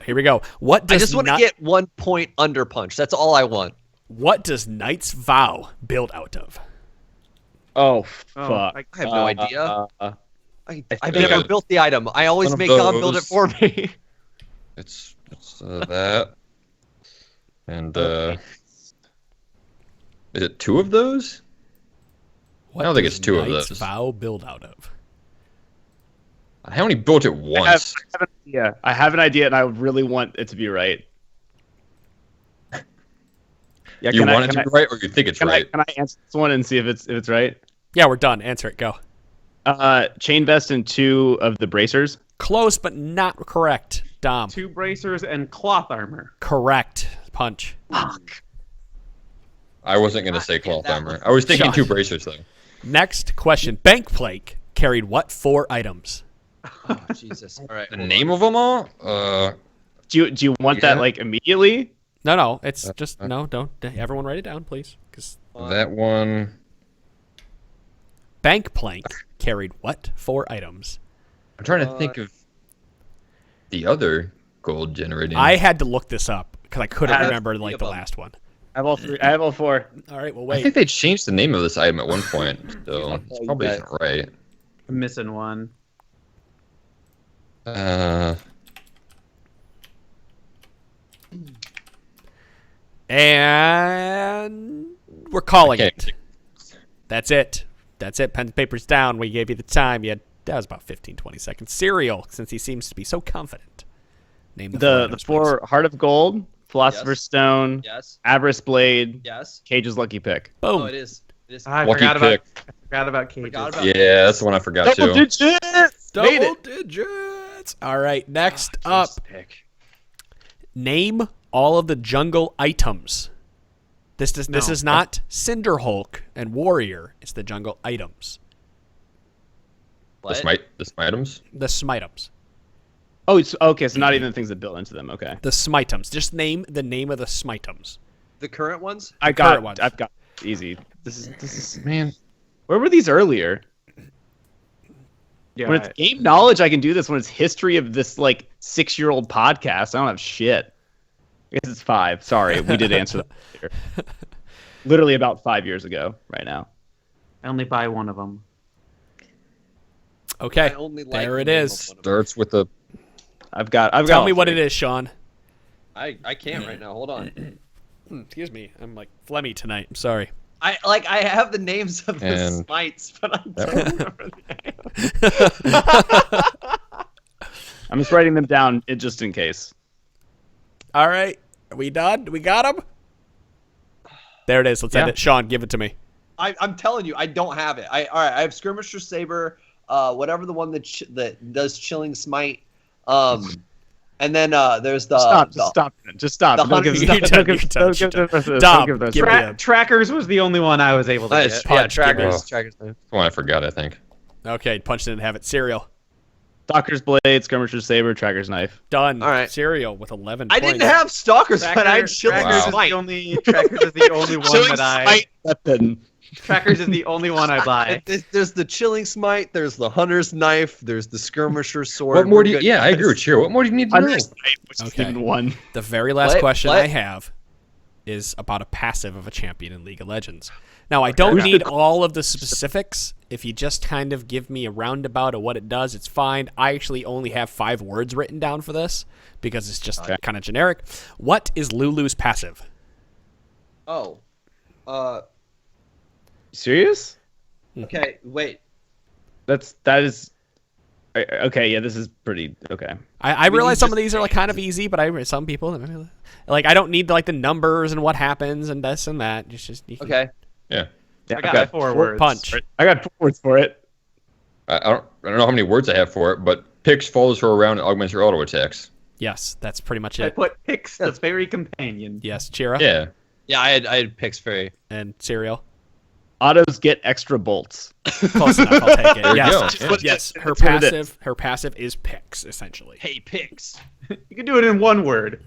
Speaker 2: Here we go. What does
Speaker 7: I just want to
Speaker 2: Ni-
Speaker 7: get 1 point under punch. That's all I want.
Speaker 2: What does Knight's Vow build out of?
Speaker 4: Oh,
Speaker 5: Oh,
Speaker 4: fuck.
Speaker 7: I have no idea. I've
Speaker 3: think
Speaker 7: never
Speaker 3: I-
Speaker 7: built the item. I always
Speaker 3: one of
Speaker 7: make Dom build it
Speaker 3: those.
Speaker 7: for me.
Speaker 3: It's that. And is it 2 of those?
Speaker 2: What
Speaker 3: I don't think
Speaker 2: does
Speaker 3: it's 2 of
Speaker 2: Knight's
Speaker 3: those.
Speaker 2: Vow build out of?
Speaker 3: I only built it once.
Speaker 4: I have an idea, and I really want it to be right. Yeah,
Speaker 3: You want it to be right, or you think it's right?
Speaker 4: Can I answer this one and see if it's right?
Speaker 2: Yeah, we're done. Answer it. Go.
Speaker 4: Chain vest and 2 of the bracers.
Speaker 2: Close, but not correct. Dom.
Speaker 5: 2 bracers and cloth armor.
Speaker 2: Correct. Punch.
Speaker 3: I wasn't gonna say cloth armor. I was thinking 2 bracers though.
Speaker 2: Next question. Bank Plank carried what 4 items?
Speaker 7: Oh, Jesus. All right.
Speaker 3: The name of them all?
Speaker 4: Do you want that
Speaker 3: Yeah.
Speaker 4: like immediately?
Speaker 2: No. It's just no. Don't. Everyone write it down, please. Because
Speaker 3: that one.
Speaker 2: Bank Plank carried what 4 items?
Speaker 3: I'm trying to think of the other gold generating.
Speaker 2: I had to look this up because I couldn't
Speaker 4: have
Speaker 2: remember
Speaker 7: three
Speaker 2: like
Speaker 7: of
Speaker 2: the
Speaker 7: them.
Speaker 2: last one.
Speaker 4: I have all 3. I have all 4.
Speaker 2: All right. Well,
Speaker 3: I
Speaker 2: wait.
Speaker 3: think they changed the name of this item at one point, so it's
Speaker 4: you
Speaker 3: probably
Speaker 4: bet.
Speaker 3: isn't right.
Speaker 5: I'm missing one.
Speaker 2: And we're calling
Speaker 3: Okay.
Speaker 2: it. That's it. That's it. Pen and paper's down. We gave you the time. You had, that was about 15, 20 seconds. Cereal, since he seems to be so confident. Name the
Speaker 4: The
Speaker 2: items,
Speaker 4: 4 Heart of Gold, Philosopher's
Speaker 7: Yes.
Speaker 4: Stone,
Speaker 7: Yes.
Speaker 4: Avarice Blade,
Speaker 7: Yes.
Speaker 4: Cage's Lucky Pick.
Speaker 2: please. Boom.
Speaker 7: Oh, it is. It is.
Speaker 5: I
Speaker 3: Lucky
Speaker 5: forgot about.
Speaker 3: pick.
Speaker 5: I forgot about cages.
Speaker 7: Forgot about-
Speaker 3: Yeah, that's the one I forgot too.
Speaker 4: digits! Made
Speaker 2: Double
Speaker 4: it.
Speaker 2: digits. All right. Next up,
Speaker 4: Pick.
Speaker 2: name all of the jungle items. This is not Cinderhulk and Warrior. It's the jungle items.
Speaker 3: The smitems.
Speaker 2: The smitems.
Speaker 4: Oh, it's okay. So not even the things that built into them. Okay,
Speaker 2: The smitems. Just name the name of the smitems.
Speaker 7: The current ones?
Speaker 4: I've
Speaker 2: current ones.
Speaker 4: got easy. This is.
Speaker 3: Man,
Speaker 4: Where were these earlier?
Speaker 5: Yeah.
Speaker 4: When it's game knowledge, I can do this. When it's history of this like 6-year-old podcast, I don't have shit. I guess it's 5. Sorry, we did answer that later. Literally about 5 years ago, right now.
Speaker 5: I only buy one of them.
Speaker 2: Okay.
Speaker 7: I only like
Speaker 2: There
Speaker 7: the
Speaker 2: it
Speaker 7: name
Speaker 2: is.
Speaker 7: of one of them.
Speaker 3: starts with the.
Speaker 4: I've got.
Speaker 2: Tell me what it is, Sean.
Speaker 7: I can't right now. Hold on.
Speaker 2: Excuse me. I'm like phlegmy tonight. I'm sorry.
Speaker 7: I have the names of the
Speaker 3: And-
Speaker 7: smites, but I don't remember the name.
Speaker 4: I'm just writing them down just in case.
Speaker 2: All right. Are we done? We got him? There it is. Let's end
Speaker 4: Yeah.
Speaker 2: it. Sean, give it to me.
Speaker 7: I'm telling you, I don't have it. All right. I have Skirmisher Saber, whatever the one that does Chilling Smite, and then there's the
Speaker 4: Just stop. Just stop.
Speaker 7: the
Speaker 4: Don't give
Speaker 7: hunter-
Speaker 4: don't
Speaker 2: You're done,
Speaker 4: give-
Speaker 2: you're
Speaker 4: don't
Speaker 2: done,
Speaker 4: give
Speaker 2: you're
Speaker 4: the rest of this.
Speaker 2: Dom,
Speaker 4: Don't give the rest
Speaker 2: give
Speaker 4: of
Speaker 2: me
Speaker 4: this.
Speaker 2: a-
Speaker 5: Trackers was the only one I was able to
Speaker 7: Nice.
Speaker 5: get.
Speaker 7: Yeah,
Speaker 2: Punch, give me
Speaker 7: Trackers.
Speaker 3: a-
Speaker 7: Trackers.
Speaker 3: one I forgot, I think.
Speaker 2: Okay. Punch didn't have it. Cereal.
Speaker 4: Stalker's Blade, Skirmisher's Saber, Tracker's Knife.
Speaker 2: Done.
Speaker 7: All right.
Speaker 2: Cereal with 11
Speaker 7: I
Speaker 2: points.
Speaker 7: didn't have Stalkers, but I had Chilling
Speaker 5: Trackers is
Speaker 7: Smite.
Speaker 5: the only. Trackers is the only one
Speaker 4: Chilling
Speaker 5: that I.
Speaker 4: Smite weapon.
Speaker 5: Trackers is the only one I buy.
Speaker 7: There's the Chilling Smite. There's the Hunter's Knife. There's the Skirmisher Sword.
Speaker 3: What more do you?
Speaker 7: We're good.
Speaker 3: Yeah, I agree with you. What more do you need to know?
Speaker 4: Hunter's Knife, which is
Speaker 2: Okay.
Speaker 4: even one.
Speaker 2: The very last
Speaker 7: What?
Speaker 2: question
Speaker 7: What?
Speaker 2: I have is about a passive of a champion in League of Legends. Now, I don't need all of the specifics. If you just kind of give me a roundabout of what it does, it's fine. I actually only have 5 words written down for this because it's just kind of generic. What is Lulu's passive?
Speaker 7: Oh.
Speaker 4: Serious?
Speaker 7: Okay, wait.
Speaker 4: That is okay. Yeah, this is pretty okay.
Speaker 2: I realize some of these are like kind of easy, but some people like I don't need like the numbers and what happens and this and that. You can,
Speaker 7: okay.
Speaker 3: Yeah.
Speaker 5: I got 4 words.
Speaker 2: Punch.
Speaker 4: I got 4 words for it.
Speaker 3: I don't know how many words I have for it, but Pix follows her around and augments her auto attacks.
Speaker 2: Yes, that's pretty much
Speaker 5: I
Speaker 2: it.
Speaker 5: put Pix, the fairy companion.
Speaker 2: Yes, Chira.
Speaker 3: Yeah.
Speaker 7: Yeah, I had Pix Fairy.
Speaker 2: And Cereal.
Speaker 4: Autos get extra bolts.
Speaker 2: Close enough. I'll take it.
Speaker 3: There
Speaker 2: Yes,
Speaker 3: you go.
Speaker 2: yes. Her
Speaker 4: That's what it
Speaker 2: passive. Her passive is Pix, essentially.
Speaker 7: Hey, Pix.
Speaker 5: You can do it in 1 word.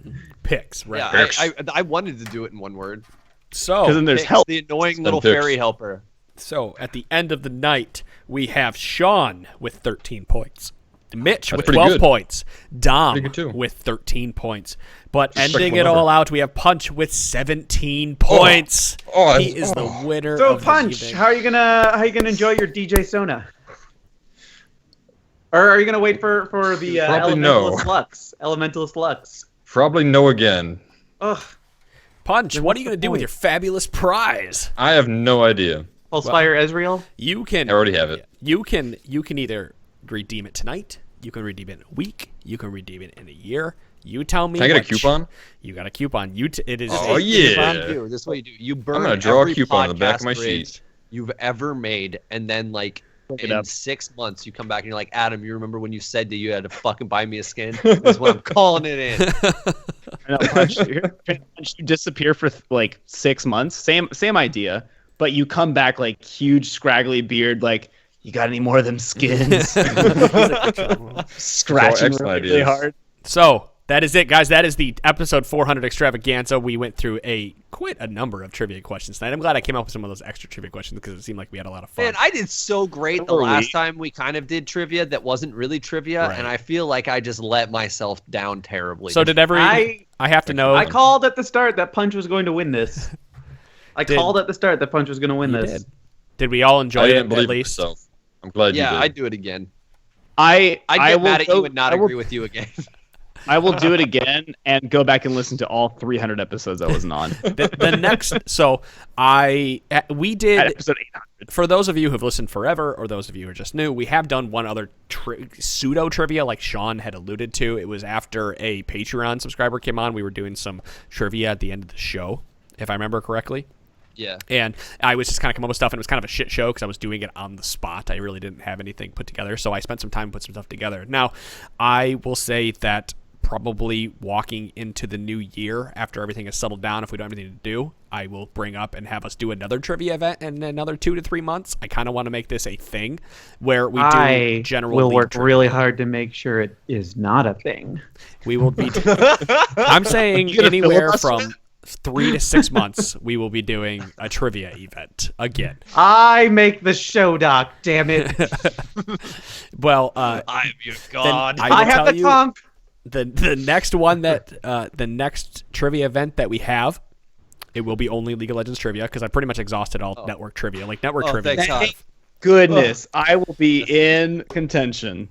Speaker 2: Pix, right?
Speaker 7: Yeah, I wanted to do it in 1 word.
Speaker 2: So,
Speaker 4: Because then there's
Speaker 7: Pix,
Speaker 4: help.
Speaker 7: the annoying little
Speaker 3: Pix.
Speaker 7: fairy helper.
Speaker 2: So at the end of the night, we have Sean with 13 points. Mitch with
Speaker 3: pretty
Speaker 2: 12
Speaker 3: good.
Speaker 2: points. Dom
Speaker 3: Pretty good, too.
Speaker 2: with 13 points. But
Speaker 3: Just
Speaker 2: ending
Speaker 3: like
Speaker 2: it all
Speaker 3: whatever.
Speaker 2: out, we have Punch with 17 points. He is the winner
Speaker 5: So
Speaker 2: of
Speaker 5: Punch,
Speaker 2: the evening.
Speaker 5: how are you gonna enjoy your DJ Sona? Or are you gonna wait for the
Speaker 3: Probably no.
Speaker 5: Elementalist Lux?
Speaker 3: Probably no again.
Speaker 5: Ugh.
Speaker 2: Punch, what are you going to do with your fabulous prize?
Speaker 3: I have no idea.
Speaker 5: Pulsefire Ezreal?
Speaker 2: You can
Speaker 3: I already have it.
Speaker 2: You can either redeem it tonight, you can redeem it in a week, you can redeem it in a year. You tell me.
Speaker 3: Can I get a
Speaker 2: what
Speaker 3: coupon?
Speaker 2: You got a coupon. It is.
Speaker 3: Oh,
Speaker 2: a-
Speaker 3: yeah.
Speaker 7: This is what you do. You burn
Speaker 3: I'm gonna draw a
Speaker 7: every
Speaker 3: coupon on the back of
Speaker 7: podcast
Speaker 3: my
Speaker 7: bridge
Speaker 3: sheet.
Speaker 7: you've ever made, and then like in 6 months you come back and you're like, Adam, you remember when you said that you had to fucking buy me a skin? This is what I'm calling it in.
Speaker 4: I know, Punch, you disappear for like 6 months. Same idea, but you come back like huge scraggly beard. Like, you got any more of them skins? Scratching
Speaker 3: excellent
Speaker 4: really
Speaker 3: ideas.
Speaker 4: hard.
Speaker 2: So that is it, guys. That is the episode 400 extravaganza. We went through quite a number of trivia questions tonight. I'm glad I came up with some of those extra trivia questions because it seemed like we had a lot of fun.
Speaker 7: Man, I did so great the last time we kind of did trivia that wasn't really trivia,
Speaker 2: Right.
Speaker 7: and I feel like I just let myself down terribly.
Speaker 2: So did I have to know.
Speaker 5: I called at the start that Punch was going to win this. I called at the start that Punch was going to win this.
Speaker 2: Did we all enjoy
Speaker 3: I
Speaker 2: it
Speaker 3: didn't
Speaker 2: at
Speaker 3: believe
Speaker 2: least?
Speaker 3: myself. I'm glad you
Speaker 7: yeah,
Speaker 3: did.
Speaker 7: I'd do it again.
Speaker 4: I
Speaker 7: I'd get
Speaker 4: will
Speaker 7: mad at
Speaker 4: go-
Speaker 7: you and not
Speaker 4: I will-
Speaker 7: agree with you again.
Speaker 4: I will do it again and go back and listen to all 300 episodes I wasn't on.
Speaker 2: The next, so we
Speaker 4: At
Speaker 2: did.
Speaker 4: episode 800.
Speaker 2: For those of you who've listened forever, or those of you who are just new, we have done one other pseudo trivia, like Sean had alluded to. It was after a Patreon subscriber came on. We were doing some trivia at the end of the show, if I remember correctly.
Speaker 7: Yeah.
Speaker 2: And I was just kind of coming up with stuff, and it was kind of a shit show because I was doing it on the spot. I really didn't have anything put together, so I spent some time to put some stuff together. Now, I will say that probably walking into the new year, after everything is settled down, if we don't have anything to do, I will bring up and have us do another trivia event in another 2 to 3 months. I kind of want to make this a thing where we do general
Speaker 5: will
Speaker 2: league
Speaker 5: work
Speaker 2: trivia.
Speaker 5: really hard to make sure it is not a thing.
Speaker 2: We will be. I'm saying
Speaker 4: gonna
Speaker 2: anywhere
Speaker 4: filibuster?
Speaker 2: from 3 to 6 months, we will be doing a trivia event again.
Speaker 5: I make the show, Doc. Damn it!
Speaker 2: Well,
Speaker 7: I'm your
Speaker 2: then
Speaker 7: god.
Speaker 2: I will
Speaker 5: I have
Speaker 2: tell
Speaker 5: the
Speaker 2: you
Speaker 5: conch.
Speaker 2: the next one that the next trivia event that we have, it will be only League of Legends trivia because I pretty much exhausted all network trivia. Like network trivia.
Speaker 7: Thanks, God.
Speaker 4: Goodness, I will be in contention.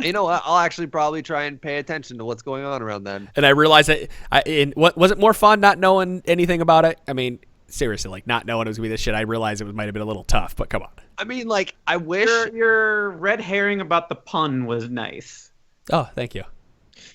Speaker 7: You know what? I'll actually probably try and pay attention to what's going on around then.
Speaker 2: And I realized that what was it more fun not knowing anything about it? I mean, seriously, like not knowing it was gonna be this shit. I realized it might have been a little tough, but come on.
Speaker 7: I mean, like, I wish.
Speaker 5: Your red herring about the pun was nice.
Speaker 2: Oh, thank you.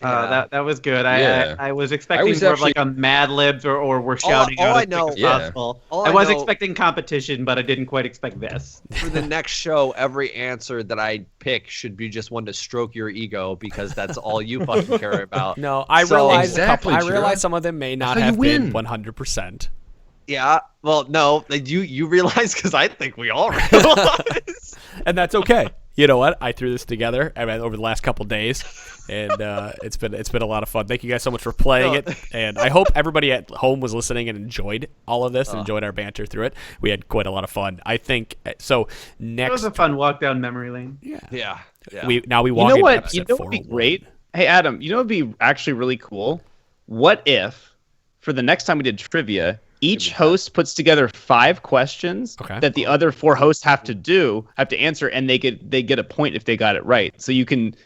Speaker 5: That was good.
Speaker 3: Yeah.
Speaker 5: I was expecting
Speaker 3: was
Speaker 5: more of like
Speaker 3: actually-
Speaker 5: a Mad Libs or we're shouting
Speaker 7: all
Speaker 5: out
Speaker 7: I
Speaker 5: as
Speaker 7: know-
Speaker 5: quick as
Speaker 3: Yeah.
Speaker 5: possible.
Speaker 7: All
Speaker 5: I
Speaker 7: I
Speaker 5: was
Speaker 7: know-
Speaker 5: expecting competition, but I didn't quite expect this.
Speaker 7: For the next show, every answer that I pick should be just one to stroke your ego because that's all you fucking care about.
Speaker 2: No, I
Speaker 7: So-
Speaker 2: realize
Speaker 3: Exactly,
Speaker 2: I
Speaker 3: Gerard.
Speaker 2: realize some of them may not
Speaker 3: how you
Speaker 2: have been
Speaker 3: win.
Speaker 2: 100%.
Speaker 7: Yeah. Well, no, like, you realize because I think we all realize.
Speaker 2: And that's okay. You know what? I threw this together over the last couple days, and it's been a lot of fun. Thank you guys so much for playing it, and I hope everybody at home was listening and enjoed all of this, and enjoyed our banter through it. We had quite a lot of fun. I think so.
Speaker 5: It
Speaker 2: Next,
Speaker 5: was a fun walk down memory lane.
Speaker 7: Yeah.
Speaker 2: we walk
Speaker 4: You know
Speaker 2: into
Speaker 4: what? You
Speaker 2: episode
Speaker 4: know what would be
Speaker 2: 401.
Speaker 4: great? Hey, Adam, you know what would be actually really cool? What if for the next time we did trivia, each host puts together 5 questions that the other 4 hosts have to answer, and they get a point if they got it right. So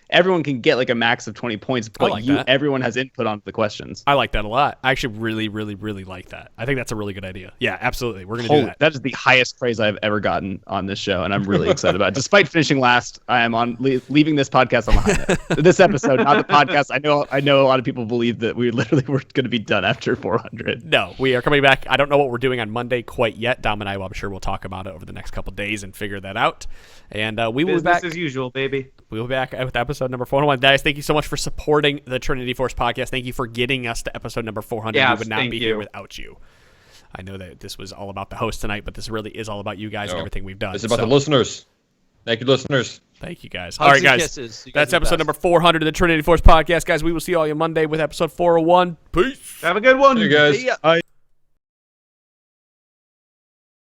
Speaker 4: everyone can get like a max of 20 points, but everyone has input on the questions.
Speaker 2: I like that a lot. I actually really, really, really like that. I think that's a really good idea. Yeah, absolutely. We're gonna do that.
Speaker 4: That is the highest praise I've ever gotten on this show, and I'm really excited about it. Despite finishing last, I am leaving this podcast on the high note. This episode, not the podcast. I know a lot of people believe that we literally were going to be done after 400.
Speaker 2: No, we are coming back. I don't know what we're doing on Monday quite yet. Dom and I, I'm sure we'll talk about it over the next couple of days and figure that out. And we will be back
Speaker 5: as usual, baby.
Speaker 2: We will be back with episode number 401. Guys, thank you so much for supporting the Trinity Force podcast. Thank you for getting us to episode number 400.
Speaker 5: Yes,
Speaker 2: we would not be here without you. I know that this was all about the host tonight, but this really is all about you guys and everything we've done.
Speaker 3: It's about the listeners. Thank you, listeners.
Speaker 2: Thank you, guys. All right, guys. That's episode number 400 of the Trinity Force podcast. Guys, we will see all you Monday with episode 401. Peace.
Speaker 5: Have a good one.
Speaker 3: See you guys.
Speaker 4: Bye.